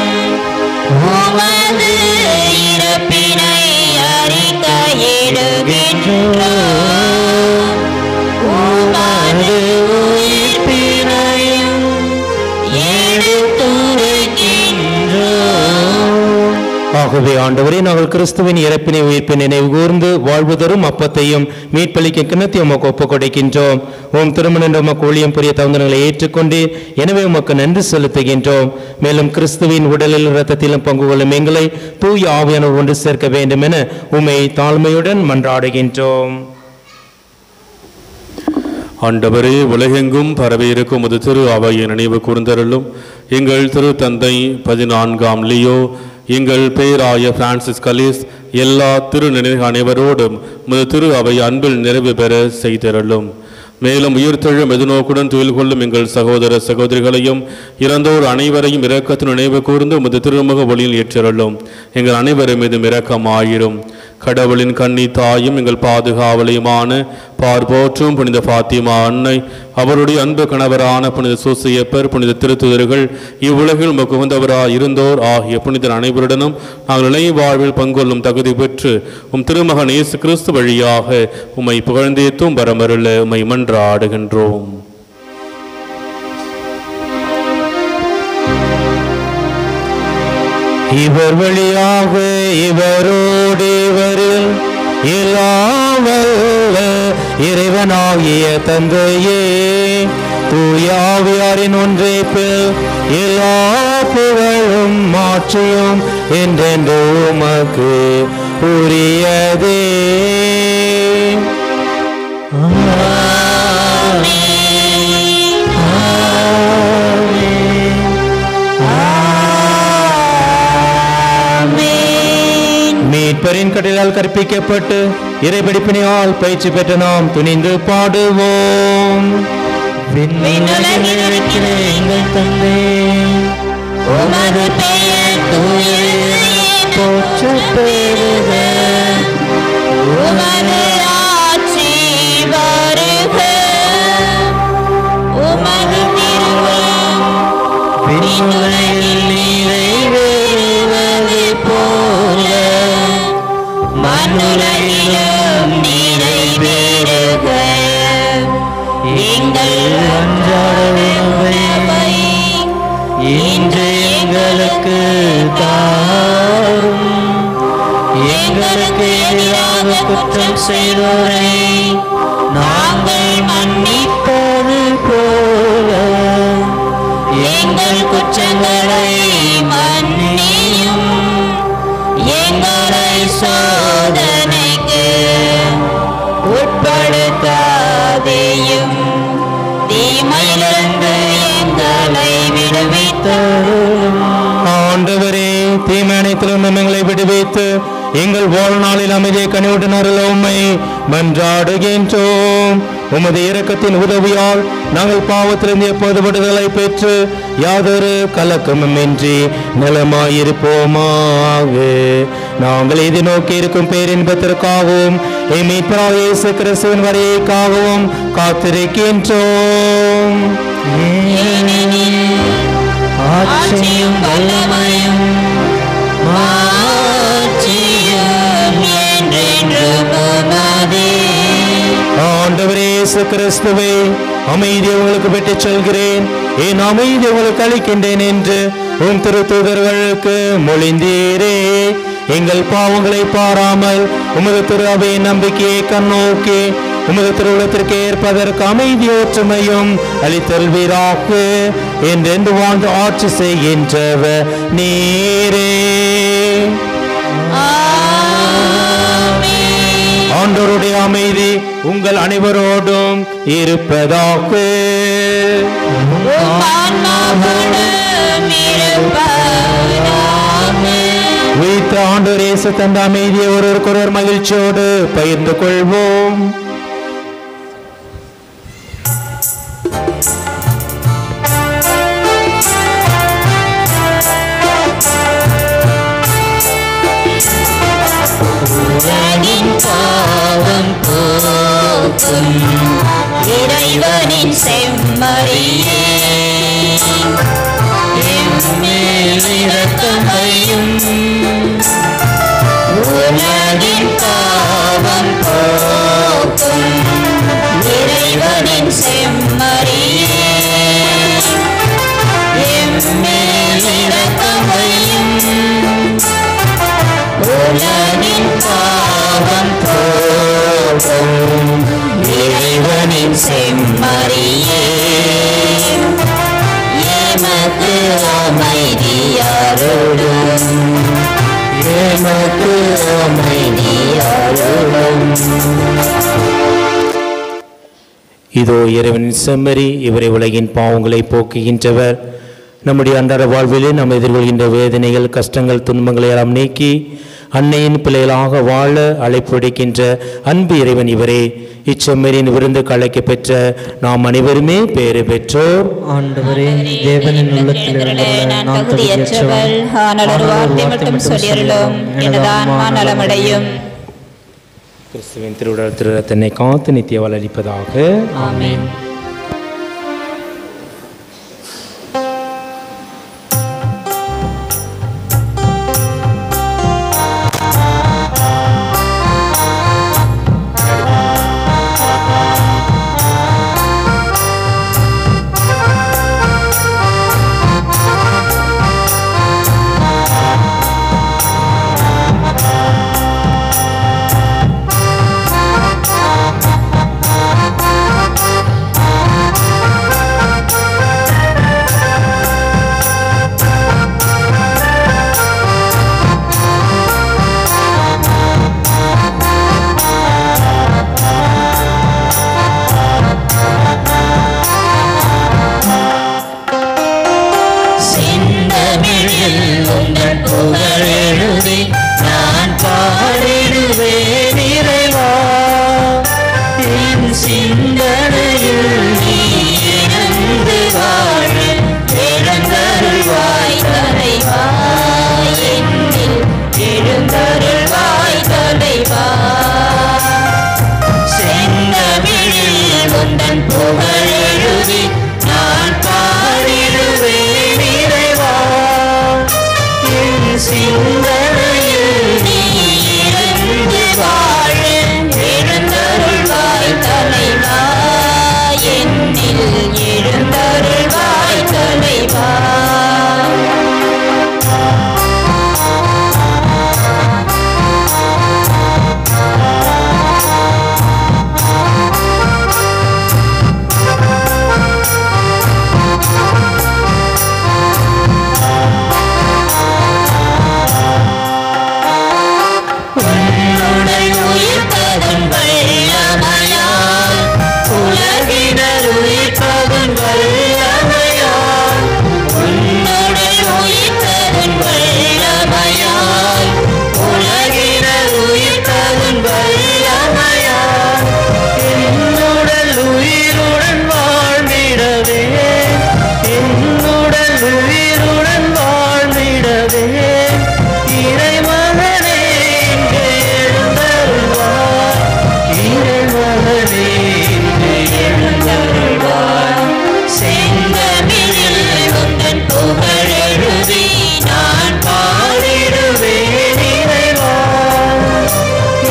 உமது இறப்பினை அறிக்கையிடுகின்றோம், உமது உயிர்ப்பினையும் எடுத்துரைக்கின்றோம். ஆகவே ஆண்டவரே, நாங்கள் கிறிஸ்துவின் இறப்பினை உயிர்ப்பினை நினைவு கூர்ந்து வாழ்வு தரும் அப்பத்தையும் மீட்பளிக்க கிண்ணத்தையும் உமக்கு ஒப்புக் கொடுக்கின்றோம். உம் திருமணம் உமக்கு ஊழியம் புரிய தகுந்தங்களை ஏற்றுக்கொண்டு எனவே உமக்கு நன்றி செலுத்துகின்றோம். மேலும் கிறிஸ்துவின் உடலில் இரத்தத்திலும் பங்கு கொள்ளும் எங்களை தூய ஆவியானவர் ஒன்று சேர்க்க வேண்டும் என உம்மை தாழ்மையுடன் மன்றாடுகின்றோம். ஆண்டவரே, உலகெங்கும் பரவியிருக்கும் முது திரு அவையை நினைவு கூர்ந்தருளும். எங்கள் திரு தந்தை 14ஆம் லியோ, எங்கள் பேராய பிரான்சிஸ் கலீஸ், எல்லா திருநிலை அனைவரோடும் முது திரு அவை அன்பில் நிறைவு பெற செய்தருளும். மேலும் உயிர்த்தெழும் எதிர்நோக்குடன் துயில் கொள்ளும் எங்கள் சகோதர சகோதரிகளையும் இறந்தோர் அனைவரையும் இரக்கத்தின் நினைவு கூர்ந்து முது திருமுக ஒளியில் ஏற்றருளும். எங்கள் அனைவரும் மீதும் இரக்கமாயிரும். கடவுளின் கன்னி தாயும் எங்கள் பாதுகாவலையுமான பார்போற்றும் புனித பாத்திமா அன்னை, அவருடைய அன்பு கணவரான புனித சூசையப்பர், புனித திருத்துதர்கள், இவ்வுலகில் முகுந்தவராய் இருந்தோர் ஆகிய புனிதர் அனைவருடனும் நாங்கள் நிலை வாழ்வில் பங்கொள்ளும் தகுதி பெற்று உம் திருமகன் இயேசு கிறிஸ்து வழியாக உம்மை புகழ்ந்தேத்தும் வரமருள உம்மை மன்றாடுகின்றோம். இவர் வழியாக இவரோடு இவரில் எல்லாம் வல்ல இறைவனாகிய தந்தையே, தூய ஆவியாரின் ஒன்றைப்பில் எல்லா புகழும் மாற்றியும் என்றென்று உமக்கு உரியதே. ஆமென். ஆமென். மீட்பரின் கட்டளையால் கற்பிக்கப்பட்டு இறைபடிப்பினையால் பயிற்சி பெற்ற நாம் துணிந்து பாடுவோம். விண்ணுலகில் இருக்கிற எங்கள் தந்தை, உமது பெயர் தூயது போற்றப் பெறுக. உமது ஆட்சி வருக. உமது திருவுளம் விண்ணுலகில் நிறைவேறுவது போல மண்ணுலகிலும் நிறைவேறுக. எங்கள் அன்றாட உணவை இன்று எங்களுக்கு தாரும். எங்களுக்கு எதிராக குற்றம் செய்தோரை நாங்கள் மன்னிப்பது போல எங்கள் குற்றங்களை மன்னியும். எங்களை சோதனைக்கு உட்படுத்தாதேயும், தீமையிலிருந்து எங்களை விடுவித்தருளும். ஆண்டவரே, தீமை அனைத்திலும் எங்களை விடுவித்து எங்கள் வாழ்நாளில் அமைதியை கனிவுடனருள உம்மை மன்றாடுகின்றோம். உமது இரக்கத்தின் உதவியால் நாங்கள் பாவத்திலிருந்து எப்போது விடுதலை பெற்று யாதொரு கலக்கமுமின்றி நலமாயிருப்போமாக. நாங்கள் இதை நோக்கி இருக்கும் பேரின்பத்திற்காகவும் எம் மீட்பராகிய இயேசு கிறிஸ்துவின் வருகைக்காகவும் காத்திருக்கின்றோம். ஆட்சியும் வல்லமையும் மாட்சியும் என்றென்றும் உமதே. ஆண்டவரே இயேசு கிறிஸ்துவே, அமைதி உங்களுக்கு விட்டுச் செல்கிறேன், என் அமைதி உங்களுக்கு அளிக்கின்றேன் என்று உம் திருத்தூதர்களுக்கு மொழிந்தீரே. எங்கள் பாவங்களை பாராமல் உமது திரு அவையின் நம்பிக்கையை கண்ணோக்கி உமது திருவுளத்திற்கு ஏற்பதற்கு அமைதி ஒற்றுமையும் அளித்தல்வீராக. என்றென்று வாழ்ந்து ஆட்சி செய்கின்றவர் நீரே. ஆண்டவருடைய அமைதி உங்கள் அனைவரோடும் இருப்பதாக. உயிர்த்த ஆண்டவர் இயேசு தந்த அமைதியை ஒருவருக்கொருவர் மகிழ்ச்சியோடு பகிர்ந்து கொள்வோம். உலகின் பாவம் போக்கும் இறைவனின் செம்மறியே, எம்மேல் இரக்கம் வையும். உலகின் பாவம் போக்கும் இறைவனின் செம்மறியே, எம்மேல் இரக்கம் வையும். உலகின் பாவம் போக்கும் இறைவனின் செம்மறியே, எமக்கு அமைதியாருளும். எமக்கு அமைதியாருளும். இதோ இறைவனின் செம்மறி, இவரை உலகின் பாவங்களை போக்குகின்றவர். நம்முடைய அன்றாட வாழ்விலே நாம் எதிர்கொள்கின்ற வேதனைகள், கஷ்டங்கள், துன்பங்களை எல்லாம் நீக்கி அன்னையின் பிள்ளைகளாக வாழ அழைப்புடைக்கின்ற அன்பு இறைவன் இவரே. இச்செம்மறியின் விருந்து கலைக்க பெற்ற நாம் அனைவருமே பேறு பெற்றோர். ஆண்டவரே, தேவனின் உள்ளத்தில் நான் தகுதியற்றவள், ஆனால் ஒரு வார்த்தை மட்டும் சொல்லியருளும், எனது ஆன்மா நலமடையும். கிறிஸ்துவின் திருவுடல் திரு ரத்தனை காத்து நித்திய வளரிப்பதாக. ஆமென். சிந்தனையில் நீ இருந்து வாழ எழுந்தருள்வாய் தலைவா, என்னில் எழுந்தருள்வாய் தலைவா. உன்னுடன் உயிர்ப்பதும் வல்லமையால், உலகினர் உயிர்ப்பதும் வல்லமையால், உன்னுடன் உயிர்ப்பதும் வல்லமையால், உலகினர் உயிர்ப்பதும் வல்லமையால், என்னுடன் உயிருடன் வாழ்ந்திடவே, என்னுடன் உயிருடன் வாழ்ந்திடவே, இறைமகனே இங்கே எழுந்தருள்வாய், இறைமகனே இங்கே எழுந்தருள்வாய். செந்தமிழில் உந்தன் புகழெழுதி நான் பாடிடுவேன் இறைவா,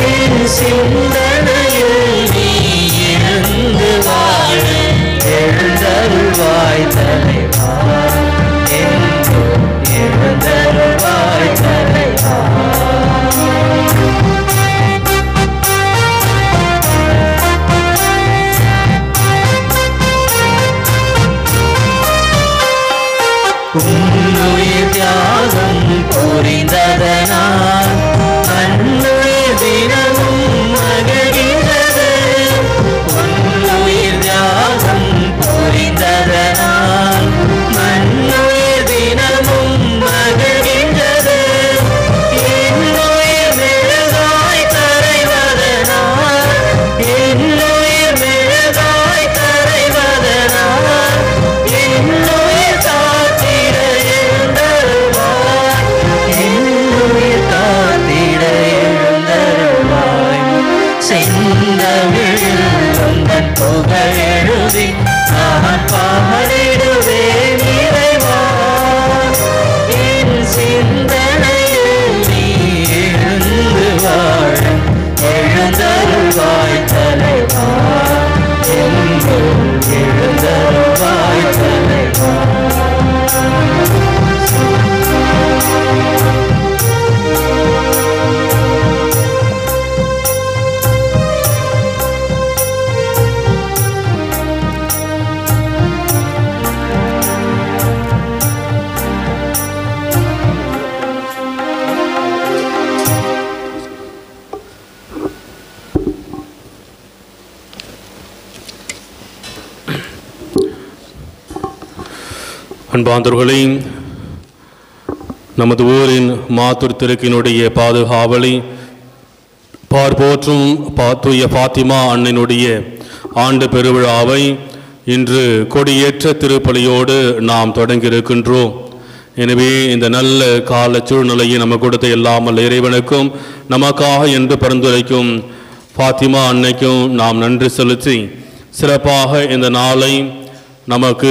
என் சிந்தனையில் நீ இருந்து வாழ எழுந்தருள்வாய் தலைவா, என்றும் எழுந்தருள்வாய் தலைவா. உன்னுயிர் தியாகம் புரிந்ததனால் அன்னுயிர் தினமும் மகிழ்கின்றது, உன்னுயிர் தியாகம் புரிந்ததனால் மண்ணுயிர் தினமும் மகிழ்கின்றது, என்னுயிர் மெழுகாய் கரைவதனால், என்னுயிர் மெழுகாய் கரைவதனால், என்னுயிர் காத்திட எழுந்தருள்வாய், என்னுயிர் காத்திட எழுந்தருள்வாய். செந்தமிழில் உந்தன் புகழெழுதி நான் பாடிடுவேன் இறைவா, என் சிந்தனையில் நீ எழுந்து வாழ எழுந்தருள்வாய் தலைவா, என்றும் எழுந்தருள்வாய் தலைவா. அன்பாந்தர்களே, நமது ஊரின் மாத்தூர் திருக்கினுடைய பாதுகாவலி பார்போற்றும் தூய பாத்திமா அன்னையினுடைய ஆண்டு பெருவிழாவை இன்று கொடியேற்ற திருப்பலியோடு நாம் தொடங்கியிருக்கின்றோம். எனவே இந்த நல்ல கால சூழ்நிலையை நமக்கு கொடுத்த எல்லாமல் இறைவனுக்கும் நமக்காக என்று பரிந்துரைக்கும் பாத்திமா அன்னைக்கும் நாம் நன்றி செலுத்தி சிறப்பாக இந்த நாளை நமக்கு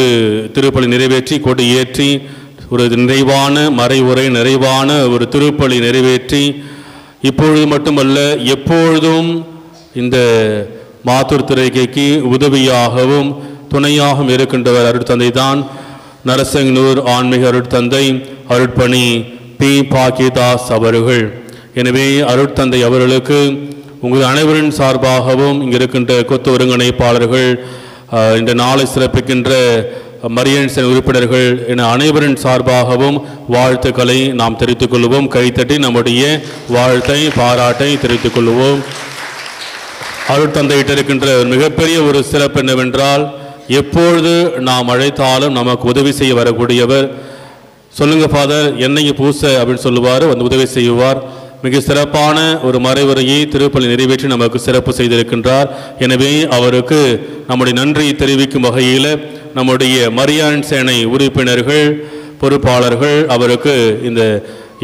திருப்பலி நிறைவேற்றி கொடியேற்றி ஒரு நிறைவான மறைவுரை நிறைவான ஒரு திருப்பலி நிறைவேற்றி இப்பொழுது மட்டுமல்ல எப்பொழுதும் இந்த மாத்தூர் திரைக்கைக்கு உதவியாகவும் துணையாகவும் இருக்கின்றவர் அருட்தந்தை தான் நரசிங்கனூர் ஆன்மீக அருட்தந்தை அருட்பணி பி பாக்கியதாஸ் அவர்கள். எனவே அருட்தந்தை அவர்களுக்கு உங்கள் அனைவரின் சார்பாகவும் இங்கே இருக்கின்ற கொத்து ஒருங்கிணைப்பாளர்கள், இந்த நாளை சிறப்பிக்கின்ற மரியன் உறுப்பினர்கள் என அனைவரின் சார்பாகவும் வாழ்த்துக்களை நாம் தெரிவித்துக் கொள்வோம். கைத்தட்டி நம்முடைய வாழ்த்தை பாராட்டை தெரிவித்துக் கொள்வோம். அருட்தந்தையிட்ட இருக்கின்ற மிகப்பெரிய ஒரு சிறப்பு என்னவென்றால் எப்பொழுது நாம் அழைத்தாலும் நமக்கு உதவி செய்ய வரக்கூடியவர். சொல்லுங்க ஃபாதர் என்னைக்கு பூச அப்படின்னு சொல்லுவார், வந்து உதவி செய்வார். மிக சிறப்பான ஒரு மறைவுரையை திருப்பலி நிறைவேற்றி நமக்கு சிறப்பு செய்திருக்கின்றார். எனவே அவருக்கு நம்முடைய நன்றியை தெரிவிக்கும் வகையில் நம்முடைய மரியான் சேனை உறுப்பினர்கள் பொறுப்பாளர்கள் அவருக்கு இந்த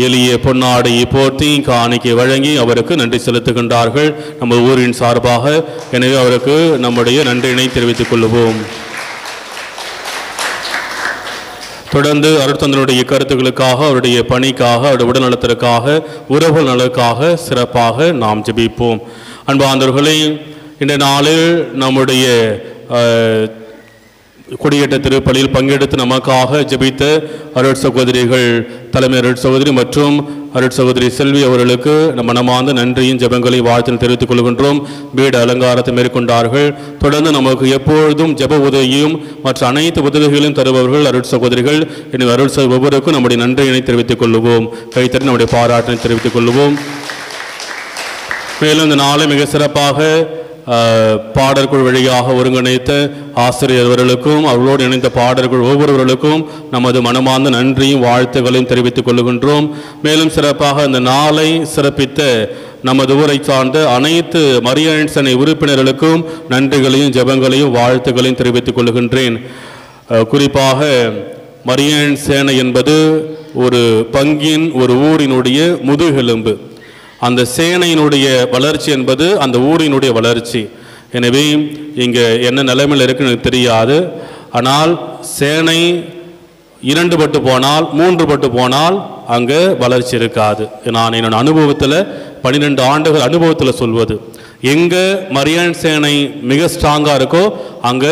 எளிய பொன்னாடையை போர்த்தி காணிக்கை வழங்கி அவருக்கு நன்றி செலுத்துகின்றார்கள் நம்ம ஊரின் சார்பாக. எனவே அவருக்கு நம்முடைய நன்றியினை தெரிவித்துக் கொள்வோம். தொடர்ந்து அருட்தந்தனுடைய கருத்துக்களுக்காக, அவருடைய பணிக்காக, அவருடைய உடல்நலத்திற்காக, உறவு நலனுக்காக சிறப்பாக நாம் ஜெபிப்போம். அன்பார்ந்தவர்களே, இந்த நாளில் நம்முடைய கொடியேற்ற திருப்பலியில் பங்கெடுத்து நமக்காக ஜெபித்த அருட் சகோதரிகள், தலைமை அருட் சகோதரி மற்றும் அருட் சகோதரி செல்வி அவர்களுக்கு நம்ம மனமார்ந்த நன்றியும் ஜெபங்களை வாழ்த்து தெரிவித்துக் கொள்கின்றோம். வீடு அலங்காரத்தை மேற்கொண்டார்கள். தொடர்ந்து நமக்கு எப்பொழுதும் ஜெப உதவியும் மற்ற அனைத்து உதவிகளையும் தருபவர்கள் அருட் சகோதரிகள். எனவே அருட் ஒவ்வொருவருக்கும் நம்முடைய நன்றியினை தெரிவித்துக் கொள்வோம். கைத்தறி நம்முடைய பாராட்டினை தெரிவித்துக் கொள்வோம். மேலும் இந்த நாளை மிக சிறப்பாக பாடற்குழு வழியாக ஒருங்கிணைத்த ஆசிரியர் அவர்களுக்கும் அவர்களோடு இணைந்த பாடற்குழு ஒவ்வொருவர்களுக்கும் நமது மனமார்ந்த நன்றியும் வாழ்த்துக்களையும் தெரிவித்துக் கொள்கின்றோம். மேலும் சிறப்பாக இந்த நாளை சிறப்பித்த நமது ஊரை சார்ந்த அனைத்து மரியன் சேனை உறுப்பினர்களுக்கும் நன்றிகளையும் ஜெபங்களையும் வாழ்த்துக்களையும் தெரிவித்துக் கொள்கின்றேன். குறிப்பாக மரியன் சேனை என்பது ஒரு பங்கின், ஒரு ஊரினுடைய முதுகெலும்பு. அந்த சேனையினுடைய வளர்ச்சி என்பது அந்த ஊரினுடைய வளர்ச்சி. எனவே இங்கே என்ன நிலைமையில் இருக்குன்னு எனக்கு தெரியாது. ஆனால் சேனை 2 பட்டு போனால் 3 பட்டு போனால் அங்கே வளர்ச்சி இருக்காது. நான் என்னோட அனுபவத்தில் 12 ஆண்டுகள் அனுபவத்தில் சொல்வது, எங்கே மரியன் சேனை மிக ஸ்ட்ராங்காக இருக்கோ அங்கே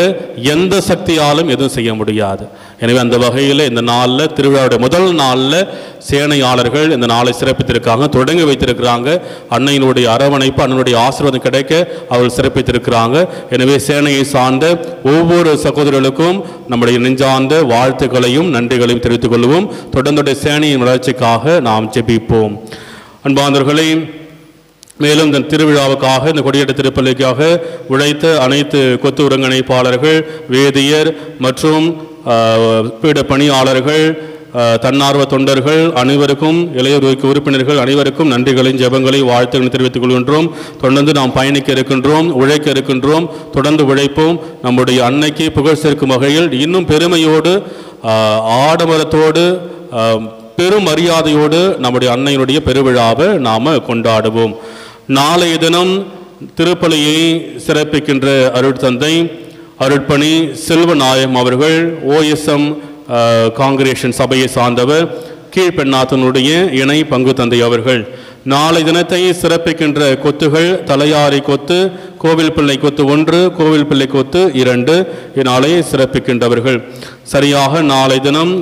எந்த சக்தியாலும் எதுவும் செய்ய முடியாது. எனவே அந்த வகையில் இந்த நாளில், திருவிழாவுடைய முதல் நாளில் சேனையாளர்கள் இந்த நாளை சிறப்பித்திருக்காங்க, தொடங்கி வைத்திருக்கிறாங்க. அன்னையினுடைய அரவணைப்பு, அண்ணனுடைய ஆசீர்வாதம் கிடைக்க அவர்கள் சிறப்பித்திருக்கிறாங்க. எனவே சேனையை சார்ந்த ஒவ்வொரு சகோதரர்களுக்கும் நம்முடைய நெஞ்சார்ந்த வாழ்த்துக்களையும் நன்றிகளையும் தெரிவித்துக் கொள்வோம். தொடர்ந்துடைய சேனையின் வளர்ச்சிக்காக நாம் ஜெபிப்போம். அன்பார்ந்தவர்களே, மேலும் இந்த திருவிழாவுக்காக, இந்த கொடியேற்ற திருப்பலிக்காக உழைத்த அனைத்து கொத்து ஒருங்கிணைப்பாளர்கள், வேதியர் மற்றும் பீட பணியாளர்கள், தன்னார்வ தொண்டர்கள் அனைவருக்கும், இளையோர் உறுப்பினர்கள் அனைவருக்கும் நன்றிகளையும் ஜெபங்களையும் வாழ்த்துக்களை தெரிவித்துக் கொள்கின்றோம். தொடர்ந்து நாம் பயணிக்க இருக்கின்றோம், உழைக்க இருக்கின்றோம். தொடர்ந்து உழைப்போம். நம்முடைய அன்னைக்கு புகழ் சேர்க்கும் வகையில் இன்னும் பெருமையோடு, ஆடம்பரத்தோடு, பெரும் மரியாதையோடு நம்முடைய அன்னையினுடைய பெருவிழாவை நாம் கொண்டாடுவோம். நாளைய தினம் திருப்பலியை சிறப்பிக்கின்ற அருட்தந்தை அருட்பணி செல்வநாயகம் அவர்கள், OSM காங்கிரேஷன் சபையை சார்ந்தவர், கீழ்பெண்ணாத்தனுடைய இணை பங்கு தந்தை அவர்கள். நாளை தினத்தை சிறப்பிக்கின்ற கொத்துகள் தலையாரி கொத்து, கோவில் பிள்ளை கொத்து 1, கோவில் பிள்ளை கொத்து 2 இந்நாளை சிறப்பிக்கின்றவர்கள். சரியாக நாளை தினம்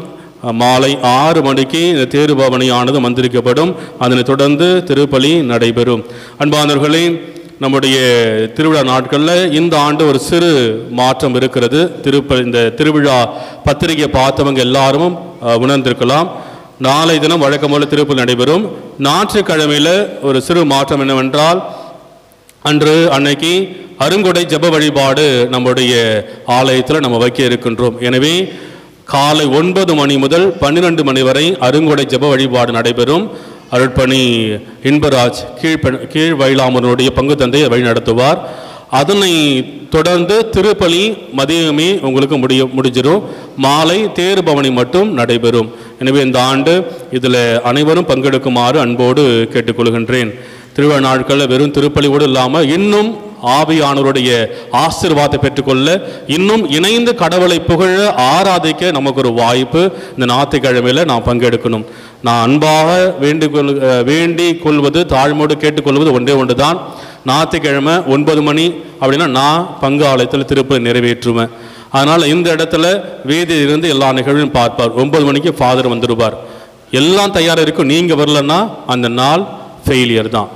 மாலை 6 மணிக்கு இந்த தேர்பவனியானது மந்திரிக்கப்படும். அதனைத் தொடர்ந்து திருப்பலி நடைபெறும். அன்பானவர்களே, நம்முடைய திருவிழா நாட்களில் இந்த ஆண்டு ஒரு சிறு மாற்றம் இருக்கிறது. இந்த திருவிழா பத்திரிகை பார்த்தவங்க எல்லாரும் உணர்ந்திருக்கலாம். நாளை தினம் வழக்கம் போல திருப்பலி நடைபெறும். ஞாயிற்றுக்கிழமையில் ஒரு சிறு மாற்றம் என்னவென்றால், அன்னைக்கு அருங்கொடை ஜெப வழிபாடு நம்முடைய ஆலயத்தில் நம்ம வைக்க இருக்கின்றோம். எனவே காலை 9 மணி முதல் 12 மணி வரை அருங்கொடை ஜெப வழிபாடு நடைபெறும். அருட்பணி இன்பராஜ் கீழ் வயலாமனுடைய பங்கு தந்தை வழி நடத்துவார். அதனை தொடர்ந்து திருப்பலி மதியமே உங்களுக்கு முடிஞ்சிடும். மாலை தேர் பவனி மட்டும் நடைபெறும். எனவே இந்த ஆண்டு இதில் அனைவரும் பங்கெடுக்குமாறு அன்போடு கேட்டுக்கொள்கின்றேன். திருவிழா நாட்களில் வெறும் திருப்பலியோடு இல்லாமல் இன்னும் ஆவியானவருடைய ஆசீர்வாதத்தை பெற்றுக்கொள்ள, இன்னும் இணைந்து கடவுளை புகழ ஆராதிக்க நமக்கு ஒரு வாய்ப்பு இந்த ஞாயிற்றுக்கிழமையில் நாம் பங்கெடுக்கணும். நான் அன்பாக வேண்டிக் கொள்வது, தாழ்மோடு கேட்டுக்கொள்வது ஒன்று தான். ஞாயிற்றுக்கிழமை 9 மணி அப்படின்னா நான் பங்கு ஆலயத்தில் திருப்பலி நிறைவேற்றுவேன். அதனால் இந்த இடத்துல வேதியிலிருந்து எல்லா நிகழ்வும் பார்ப்பார். 9 மணிக்கு ஃபாதர் வந்துடுவார். எல்லாம் தயாராக இருக்கும். நீங்கள் வரலன்னா அந்த நாள் ஃபெயிலியர் தான்,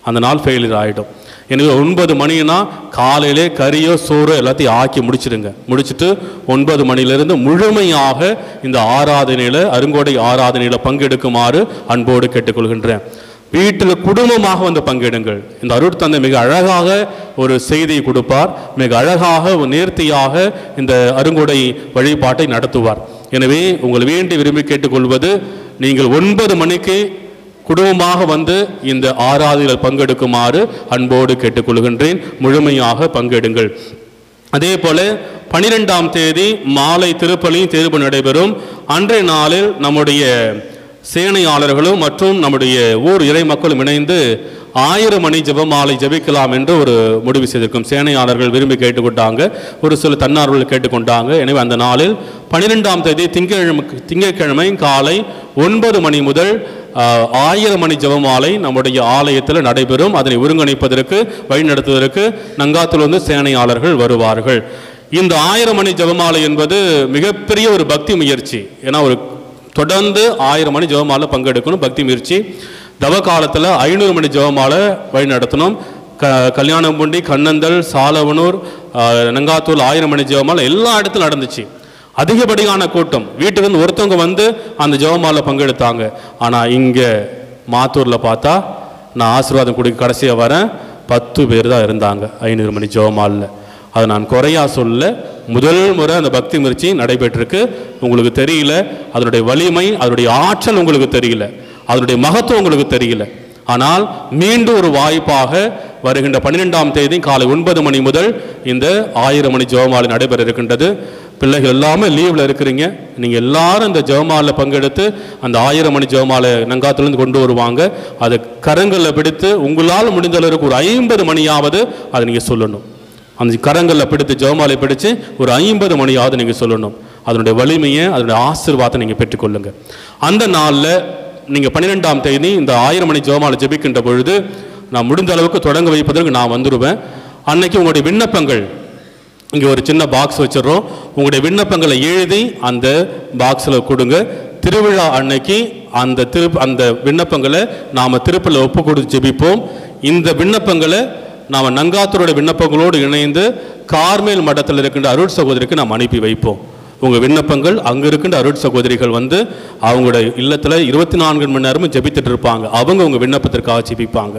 அந்த நாள் ஃபெயிலியர் ஆகிடும். எனவே 9 மணினா காலையிலே கறியோ சோறோ எல்லாத்தையும் ஆக்கி முடிச்சுட்டு 9 மணிலிருந்து முழுமையாக இந்த ஆராதனையில், அருங்கொடை ஆராதனையில் பங்கெடுக்குமாறு அன்போடு கேட்டுக்கொள்கின்றேன். வீட்டில் குடும்பமாக வந்து பங்கெடுங்கள். இந்த அருட்தந்தை மிக அழகாக ஒரு செய்தியை கொடுப்பார். மிக அழகாக நேர்த்தியாக இந்த அருங்கொடை வழிபாட்டை நடத்துவார். எனவே உங்களை வேண்டி விரும்பி கேட்டுக்கொள்வது, நீங்கள் 9 மணிக்கு குடும்பமாக வந்து இந்த ஆராதனையில் பங்கெடுக்குமாறு அன்போடு கேட்டுக்கொள்கின்றேன். முழுமையாக பங்கெடுங்கள். அதே போல 12ஆம் தேதி மாலை திருப்பலி தேர்வு நடைபெறும். அன்றைய நாளில் நம்முடைய சேனையாளர்களும் மற்றும் நம்முடைய ஊர் இறை மக்களும் இணைந்து 1000 மணி ஜெபமாலை ஜெபிக்கலாம் என்று ஒரு முடிவு செய்திருக்கும். சேனையாளர்கள் விரும்பி கேட்டுக்கொண்டாங்க, ஒரு சில தன்னார்வர்கள் கேட்டுக்கொண்டாங்க. எனவே அந்த நாளில் 12ஆம் தேதி திங்கட்கிழமை காலை 9 மணி முதல் 1000 மணி ஜெபமாலை நம்முடைய ஆலயத்தில் நடைபெறும். அதனை ஒருங்கிணைப்பதற்கு வழிநடத்துவதற்கு நங்காத்தூர் சேனையாளர்கள் வருவார்கள். இந்த 1000 மணி ஜெபமாலை என்பது மிகப்பெரிய ஒரு பக்தி முயற்சி. ஏன்னா ஒரு தொடர்ந்து 1000 மணி ஜெபமாலை பங்கெடுக்கணும், பக்தி முயற்சி. தவ காலத்தில் 500 மணி ஜெபமாலை வழி நடத்தணும். கல்யாணம்புண்டி, கண்ணந்தல், சாலவனூர், நங்காத்தூர் 1000 மணி ஜெபமாலை எல்லா இடத்துலையும் நடந்துச்சு. அதிகப்படியான கூட்டம், வீட்டிலிருந்து ஒருத்தவங்க வந்து அந்த ஜெபமாலை பங்கெடுத்தாங்க. ஆனால் இங்கே மாத்தூரில் பார்த்தா நான் ஆசீர்வாதம் கொடுக்க கடைசியாக வரேன் 10 பேர் தான் இருந்தாங்க 500 மணி ஜெபமாலில். அதை நான் குறையா சொல்ல, முதல் முறை அந்த பக்தி முயற்சி நடைபெற்றிருக்கு. உங்களுக்கு தெரியல அதனுடைய வலிமை, அதனுடைய ஆற்றல் உங்களுக்கு தெரியல, அதனுடைய மகத்துவம் உங்களுக்கு தெரியல. ஆனால் மீண்டும் ஒரு வாய்ப்பாக வருகின்ற 12ஆம் தேதி காலை 9 மணி முதல் இந்த 1000 மணி ஜெபமாலை நடைபெற இருக்கின்றது. பிள்ளைகள் எல்லாமே லீவில் இருக்கிறீங்க. நீங்கள் எல்லாரும் இந்த ஜெபமாலை பங்கெடுத்து அந்த 1000 மணி ஜெபமாலை நங்காத்திலிருந்து கொண்டு வருவாங்க. அதை கரங்களில் பிடித்து உங்களால் முடிந்த அளவுக்கு ஒரு 50 மணியாவது அதை நீங்கள் சொல்லணும். அந்த கரங்களில் பிடித்து ஜெபமாலை பிடிச்சு ஒரு 50 மணியாவது நீங்கள் சொல்லணும். அதனுடைய வலிமையை, அதனுடைய ஆசீர்வாதத்தை நீங்கள் பெற்றுக்கொள்ளுங்க. அந்த நாளில் நீங்கள் 12ஆம் தேதி இந்த 1000 மணி ஜெபமாலை ஜெபிக்கின்ற பொழுது நான் முடிந்த அளவுக்கு தொடங்க வைப்பதற்கு நான் வந்துடுவேன். அன்னைக்கு உங்களுடைய விண்ணப்பங்கள் இங்கே ஒரு சின்ன பாக்ஸ் வச்சிடறோம். உங்களுடைய விண்ணப்பங்களை எழுதி அந்த பாக்ஸில் கொடுங்க. திருவிழா அன்னைக்கு அந்த விண்ணப்பங்களை நாம் திருப்பலில் ஒப்பு கொடுத்து ஜெபிப்போம். இந்த விண்ணப்பங்களை நாம் நங்காத்தூரோட விண்ணப்பங்களோடு இணைந்து கார்மேல் மடத்தில் இருக்கின்ற அருட் சகோதரிக்கு நாம் அனுப்பி வைப்போம். உங்கள் விண்ணப்பங்கள் அங்கே இருக்கின்ற அருட் சகோதரிகள் வந்து அவங்களுடைய இல்லத்தில் 24 மணி நேரமும் ஜெபித்துட்டு இருப்பாங்க. அவங்க உங்கள் விண்ணப்பத்திற்காக ஜெபிப்பாங்க.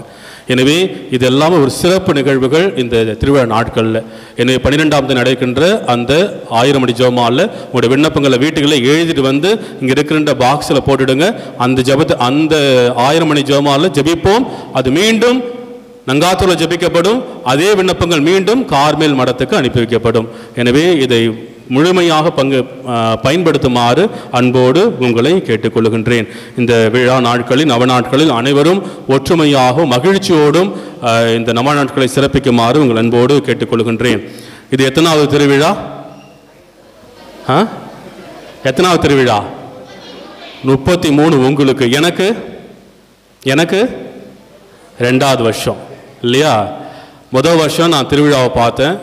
எனவே இது எல்லாமே ஒரு சிறப்பு நிகழ்வுகள் இந்த திருவிழா நாட்களில். எனவே 12ஆம் தேதி நடக்கின்ற அந்த 1000 மணி ஜெபமாலையில் உங்களுடைய விண்ணப்பங்களை வீட்டுகளில் எழுதிட்டு வந்து இங்கே இருக்கின்ற பாக்ஸில் போட்டுடுங்க. அந்த 1000 மணி ஜெபமாலையில் ஜெபிப்போம். அது மீண்டும் நங்காத்தூரில் ஜெபிக்கப்படும். அதே விண்ணப்பங்கள் மீண்டும் கார்மேல் மடத்துக்கு அனுப்பி வைக்கப்படும். எனவே இதை முழுமையாக பயன்படுத்துமாறு அன்போடு உங்களை கேட்டுக்கொள்கின்றேன். இந்த விழா நாட்களில் நவநாட்களில் அனைவரும் ஒற்றுமையாகவும் மகிழ்ச்சியோடும் இந்த நவநாட்களை சிறப்பிக்குமாறு உங்கள் அன்போடு கேட்டுக்கொள்கின்றேன். இது எத்தனாவது திருவிழா? எத்தனாவது திருவிழா? 33 உங்களுக்கு. எனக்கு 2வது வருஷம் இல்லையா? முதல் வருஷம் நான் திருவிழாவை பார்த்தேன்.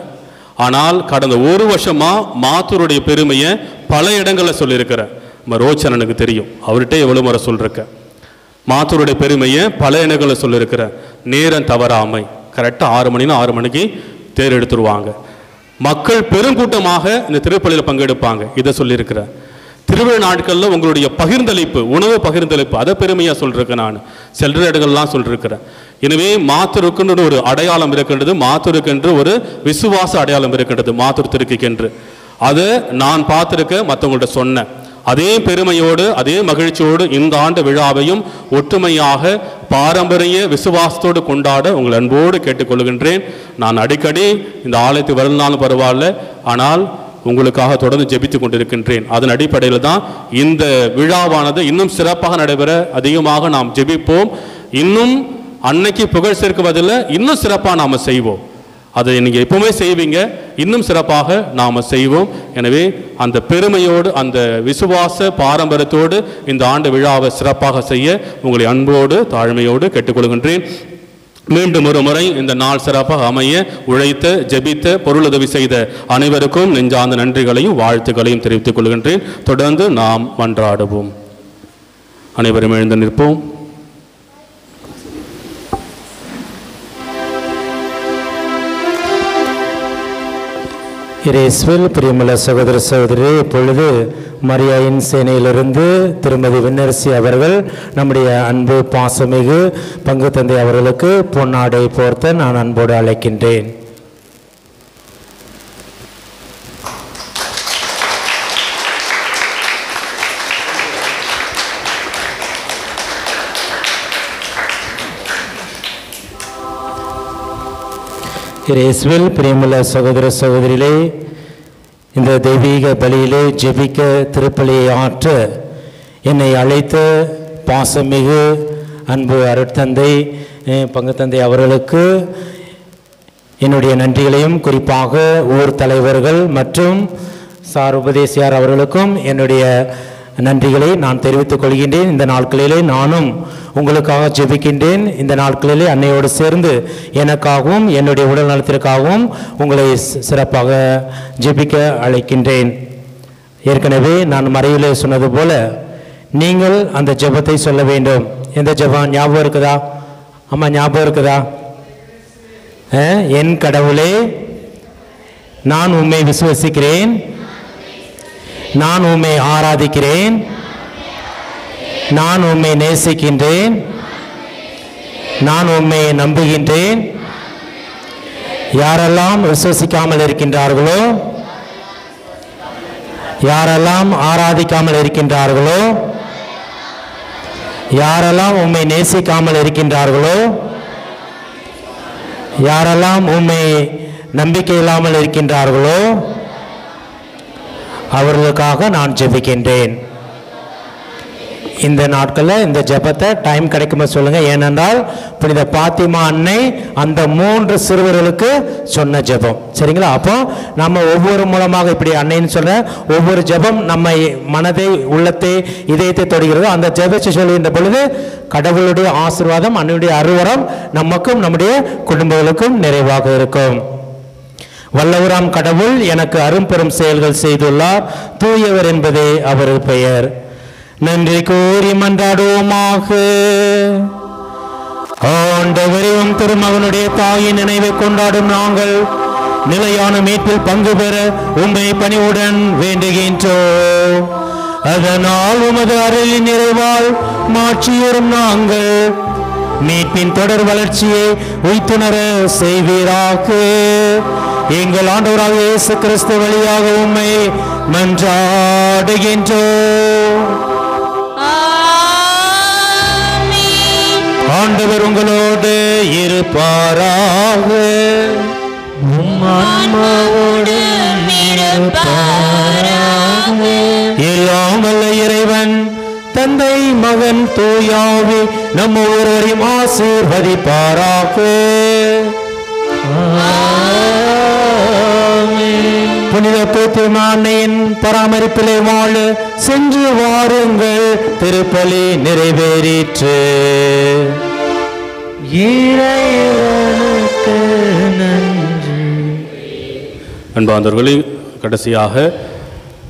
ஆனால் கடந்த ஒரு வருஷமாக மாத்தூருடைய பெருமையை பல இடங்களில் சொல்லியிருக்கிறேன். நம்ம ரோச்சனனுக்கு தெரியும், அவர்கிட்ட எவ்வளோ முறை சொல்லியிருக்கேன். மாத்தூருடைய பெருமையை பல இடங்களில் சொல்லியிருக்கிறேன். நேரம் தவறாமை, கரெக்டாக 6 மணினா 6 மணிக்கு தேர் எடுத்துருவாங்க. மக்கள் பெருங்கூட்டமாக இந்த திருப்பலியில் பங்கெடுப்பாங்க. இதை சொல்லியிருக்கிறேன். திருவிழா நாட்களில் உங்களுடைய பகிர்ந்தளிப்பு, உணவு பகிர்ந்தளிப்பு, அதை பெருமையாக சொல்லியிருக்கேன். நான் செல்ற இடங்கள்லாம் சொல்லியிருக்கிறேன். எனவே மாத்தூருக்குன்னு ஒரு அடையாளம் இருக்கின்றது, மாத்தூருக்கென்று ஒரு விசுவாச அடையாளம் இருக்கின்றது, மாத்தூர் திருக்கைக்கென்று. அதை நான் பார்த்துருக்க மற்றவங்கள்ட்ட சொன்னேன். அதே பெருமையோடு அதே மகிழ்ச்சியோடு இந்த ஆண்டு விழாவையும் ஒற்றுமையாக பாரம்பரிய விசுவாசத்தோடு கொண்டாட உங்கள் அன்போடு கேட்டுக்கொள்கின்றேன். நான் அடிக்கடி இந்த ஆலயத்துக்கு வரலனாலும் பரவாயில்ல, ஆனால் உங்களுக்காக தொடர்ந்து ஜெபித்து கொண்டிருக்கின்றேன். அதன் அடிப்படையில் தான் இந்த விழாவானது இன்னும் சிறப்பாக நடைபெற அதிகமாக நாம் ஜெபிப்போம். இன்னும் அன்னைக்கு புகழ் சேர்க்குவதில் இன்னும் சிறப்பாக நாம் செய்வோம். அதை நீங்கள் எப்பவுமே செய்வீங்க, இன்னும் சிறப்பாக நாம் செய்வோம். எனவே அந்த பெருமையோடு அந்த விசுவாச பாரம்பரியத்தோடு இந்த ஆண்டு விழாவை சிறப்பாக செய்ய உங்களை அன்போடு தாழ்மையோடு கேட்டுக்கொள்கின்றேன். மீண்டும் ஒரு முறை இந்த நாள் சிறப்பாக அமைய உழைத்த ஜெபித்த பொருளுதவி செய்த அனைவருக்கும் நெஞ்சார்ந்த நன்றிகளையும் வாழ்த்துக்களையும் தெரிவித்துக் கொள்கின்றேன். தொடர்ந்து நாம் மன்றாடுவோம். அனைவரும் எழுந்து நிற்போம். இயேசுவில் பிரியமுள்ள சகோதர சகோதரி, இப்பொழுது மரியாயின் சேனையிலிருந்து திருமதி விண்ணரசி அவர்கள் நம்முடைய அன்பு பாசமிகு பங்கு தந்தை அவர்களுக்கு பொன்னாடை போர்த்த நான் அன்போடு அழைக்கின்றேன். இயேசுவில் பிரியமுள்ள சகோதர சகோதரிகளே, இந்த தெய்வீக பலியிலே ஜெபிக்க திருப்பலியை ஆற்ற என்னை அழைத்த பாசமிகு அன்பு அருட்தந்தை பங்கு தந்தை அவர்களுக்கு என்னுடைய நன்றிகளையும், குறிப்பாக ஊர் தலைவர்கள் மற்றும் சார் உபதேசியார் அவர்களுக்கும் என்னுடைய நன்றிகளை நான் தெரிவித்துக் கொள்கின்றேன். இந்த நாட்களிலே நானும் உங்களுக்காக ஜெபிக்கின்றேன். இந்த நாட்களிலே அன்னையோடு சேர்ந்து எனக்காகவும் என்னுடைய உடல் நலத்திற்காகவும் உங்களை சிறப்பாக ஜெபிக்க அழைக்கின்றேன். ஏற்கனவே நான் மறைவிலே சொன்னது போல நீங்கள் அந்த ஜெபத்தை சொல்ல வேண்டும். எந்த ஜெபம் ஞாபகம் இருக்குதா? அம்மா ஞாபகம் இருக்குதா? என் கடவுளே, நான் உம்மை விசுவசிக்கிறேன், நான் உம்மை ஆராதிக்கிறேன், நான் உம்மை நேசிக்கின்றேன், நான் உம்மை நம்புகின்றேன். யாரெல்லாம் விசுவசிக்காமல் இருக்கின்றார்களோ, யாரெல்லாம் ஆராதிக்காமல் இருக்கின்றார்களோ, யாரெல்லாம் உம்மை நேசிக்காமல் இருக்கின்றார்களோ, யாரெல்லாம் உம்மை நம்பிக்கை இல்லாமல் இருக்கின்றார்களோ அவர்களுக்காக நான் ஜெபிக்கின்றேன். இந்த நாட்களில் இந்த ஜெபத்தை டைம் கிடைக்கும்போது சொல்லுங்கள். ஏனென்றால் புனித பாத்திமா அன்னை அந்த 3 சிறுவர்களுக்கு சொன்ன ஜெபம். சரிங்களா? அப்போ நம்ம ஒவ்வொரு மூலமாக இப்படி அன்னைன்னு சொல்ற ஒவ்வொரு ஜெபம் நம்ம மனதை, உள்ளத்தை, இதயத்தை தொடுகிறதோ அந்த ஜெபத்தை சொல்லுகின்ற பொழுது கடவுளுடைய ஆசீர்வாதம், அன்னையுடைய அருவரம் நமக்கும் நம்முடைய குடும்பங்களுக்கும் நிறைவாக இருக்கும். வல்லவராம் கடவுள் எனக்கு அரும்பெரும் செயல்கள் செய்துள்ளார், தூயவர் என்பதே அவர் பெயர். நன்றி கூறி மன்றாடுவோமாக. ஆண்டவரையும் திருமகனுடைய தாயின் நினைவை கொண்டாடும் நாங்கள் நிலையான மீட்பில் பங்கு பெற உம்மை பணிவுடன் வேண்டுகின்றோம். அதனால் உமது அருளின் நிறைவால் மாற்றியரும் நாங்கள் மீட்பின் தொடர் வளர்ச்சியை உய்த்துணர செய்வீராக. எங்கள் ஆண்டவராக இயேசு கிறிஸ்து வழியாக உம்மை மன்றாடுகின்றோம். ஆண்டவர் உங்களோடு இருப்பாராக. எல்லாம் வல்ல இறைவன் தந்தை, மகன், தூயாவி நம் ஒவ்வொருவரையும் ஆசீர்வதிப்பாராக. புனித பாத்திமா அன்னையின் பராமரிப்பிலே வாழ சென்று வாருங்கள். திருப்பலி நிறைவேறிற்று. இறைவனுக்கு நன்றி. அன்பார்ந்தவர்களே, கடைசியாக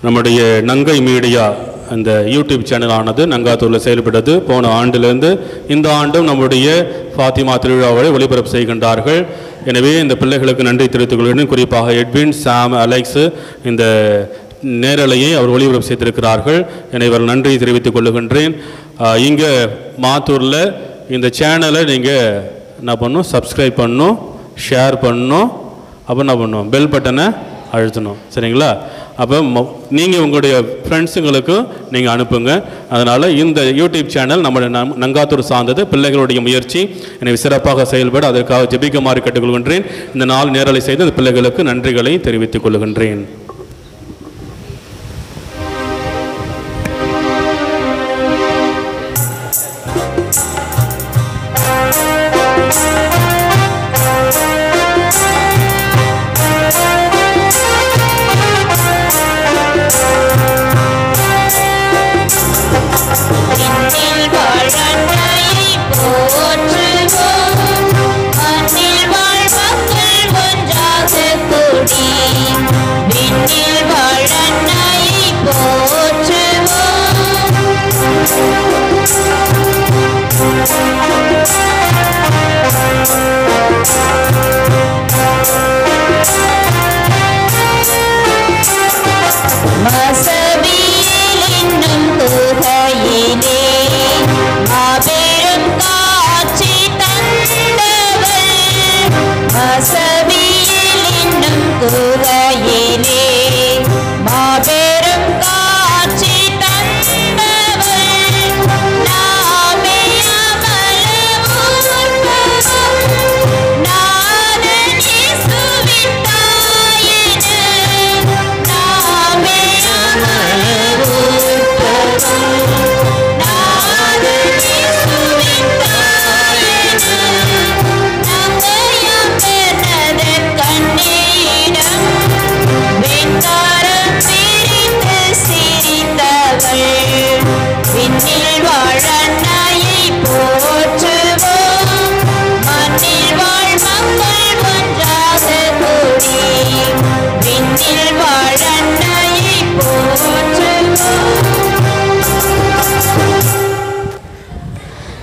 நம்முடைய நங்கை மீடியா அந்த யூடியூப் சேனலானது நங்காத்தூரில் செயல்பட்டது. போன ஆண்டிலிருந்து இந்த ஆண்டும் நம்முடைய ஃபாத்திமா திருவிழாவை ஒளிபரப்பு செய்கின்றார்கள். எனவே இந்த பிள்ளைகளுக்கு நன்றி தெரிவித்துக் கொள்கிறேன். குறிப்பாக எட்வின், சாம், அலெக்ஸ் இந்த நேரலையை அவர் ஒளிபரப்பு செய்திருக்கிறார்கள். எனவே இவர் நன்றி தெரிவித்துக் கொள்ளுகின்றேன். இங்கே மாத்தூரில் இந்த சேனலை நீங்கள் என்ன பண்ணணும்? சப்ஸ்கிரைப் பண்ணணும், ஷேர் பண்ணணும், அப்போ என்ன பண்ணணும்? பெல் பட்டனை அழுத்தணும். சரிங்களா? அப்போ நீங்கள் உங்களுடைய ஃப்ரெண்ட்ஸுங்களுக்கு நீங்கள் அனுப்புங்க. அதனால் இந்த யூடியூப் சேனல் நம்முடைய நங்காத்தூர் சார்ந்தது, பிள்ளைகளுடைய முயற்சி. எனவே சிறப்பாக செயல்பட அதற்காக ஜெபிக்குமாறு கேட்டுக்கொள்கின்றேன். இந்த நாள் நேரலை செய்து அந்த பிள்ளைகளுக்கு நன்றிகளை தெரிவித்துக் கொள்கின்றேன். போற்றுவோம்.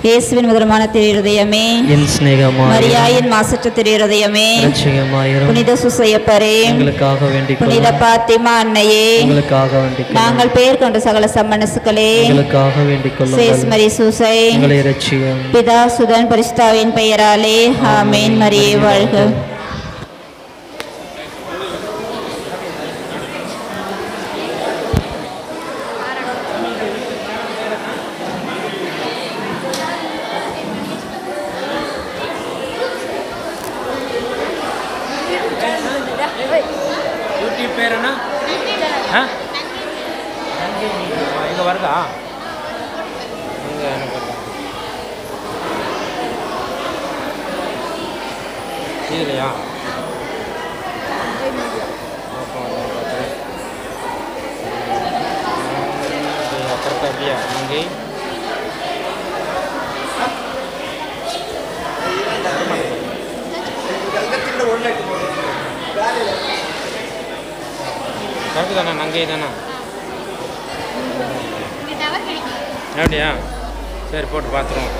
இயேசுவின் மதுரமான திருஹதயமே, என் சிநேகமாய் மரியாயின் மாசற்ற திருஹதயமே, இரட்சகமாயிரும். புனித சுசையப்பரே, எங்களுக்காக வேண்டிக் புனித கொள்ளும். பாத்திமா அன்னையே, எங்களுக்காக வேண்டிக் கொள்ளும். நாங்கள் பெயர் கொண்ட சகல சம்மனசுக்களே, எங்களுக்காக வேண்டிக் கொள்ளுங்கள். சேஸ்மரி சூசை, எங்களை இரட்சியும். பிதா சுதன் பரிசுத்தாவின் பெயராலே ஆமேன். மரியே வாழ்க. யூடியூப் பேர் என்ன? இங்கே வருதா? இங்கே எனக்கு இல்லையா? அப்புறம் அப்படியா இங்கே கரெக்டு தானே? நங்கை தானே? அப்படியா? சரி, போட்டு பார்த்துருவோம்.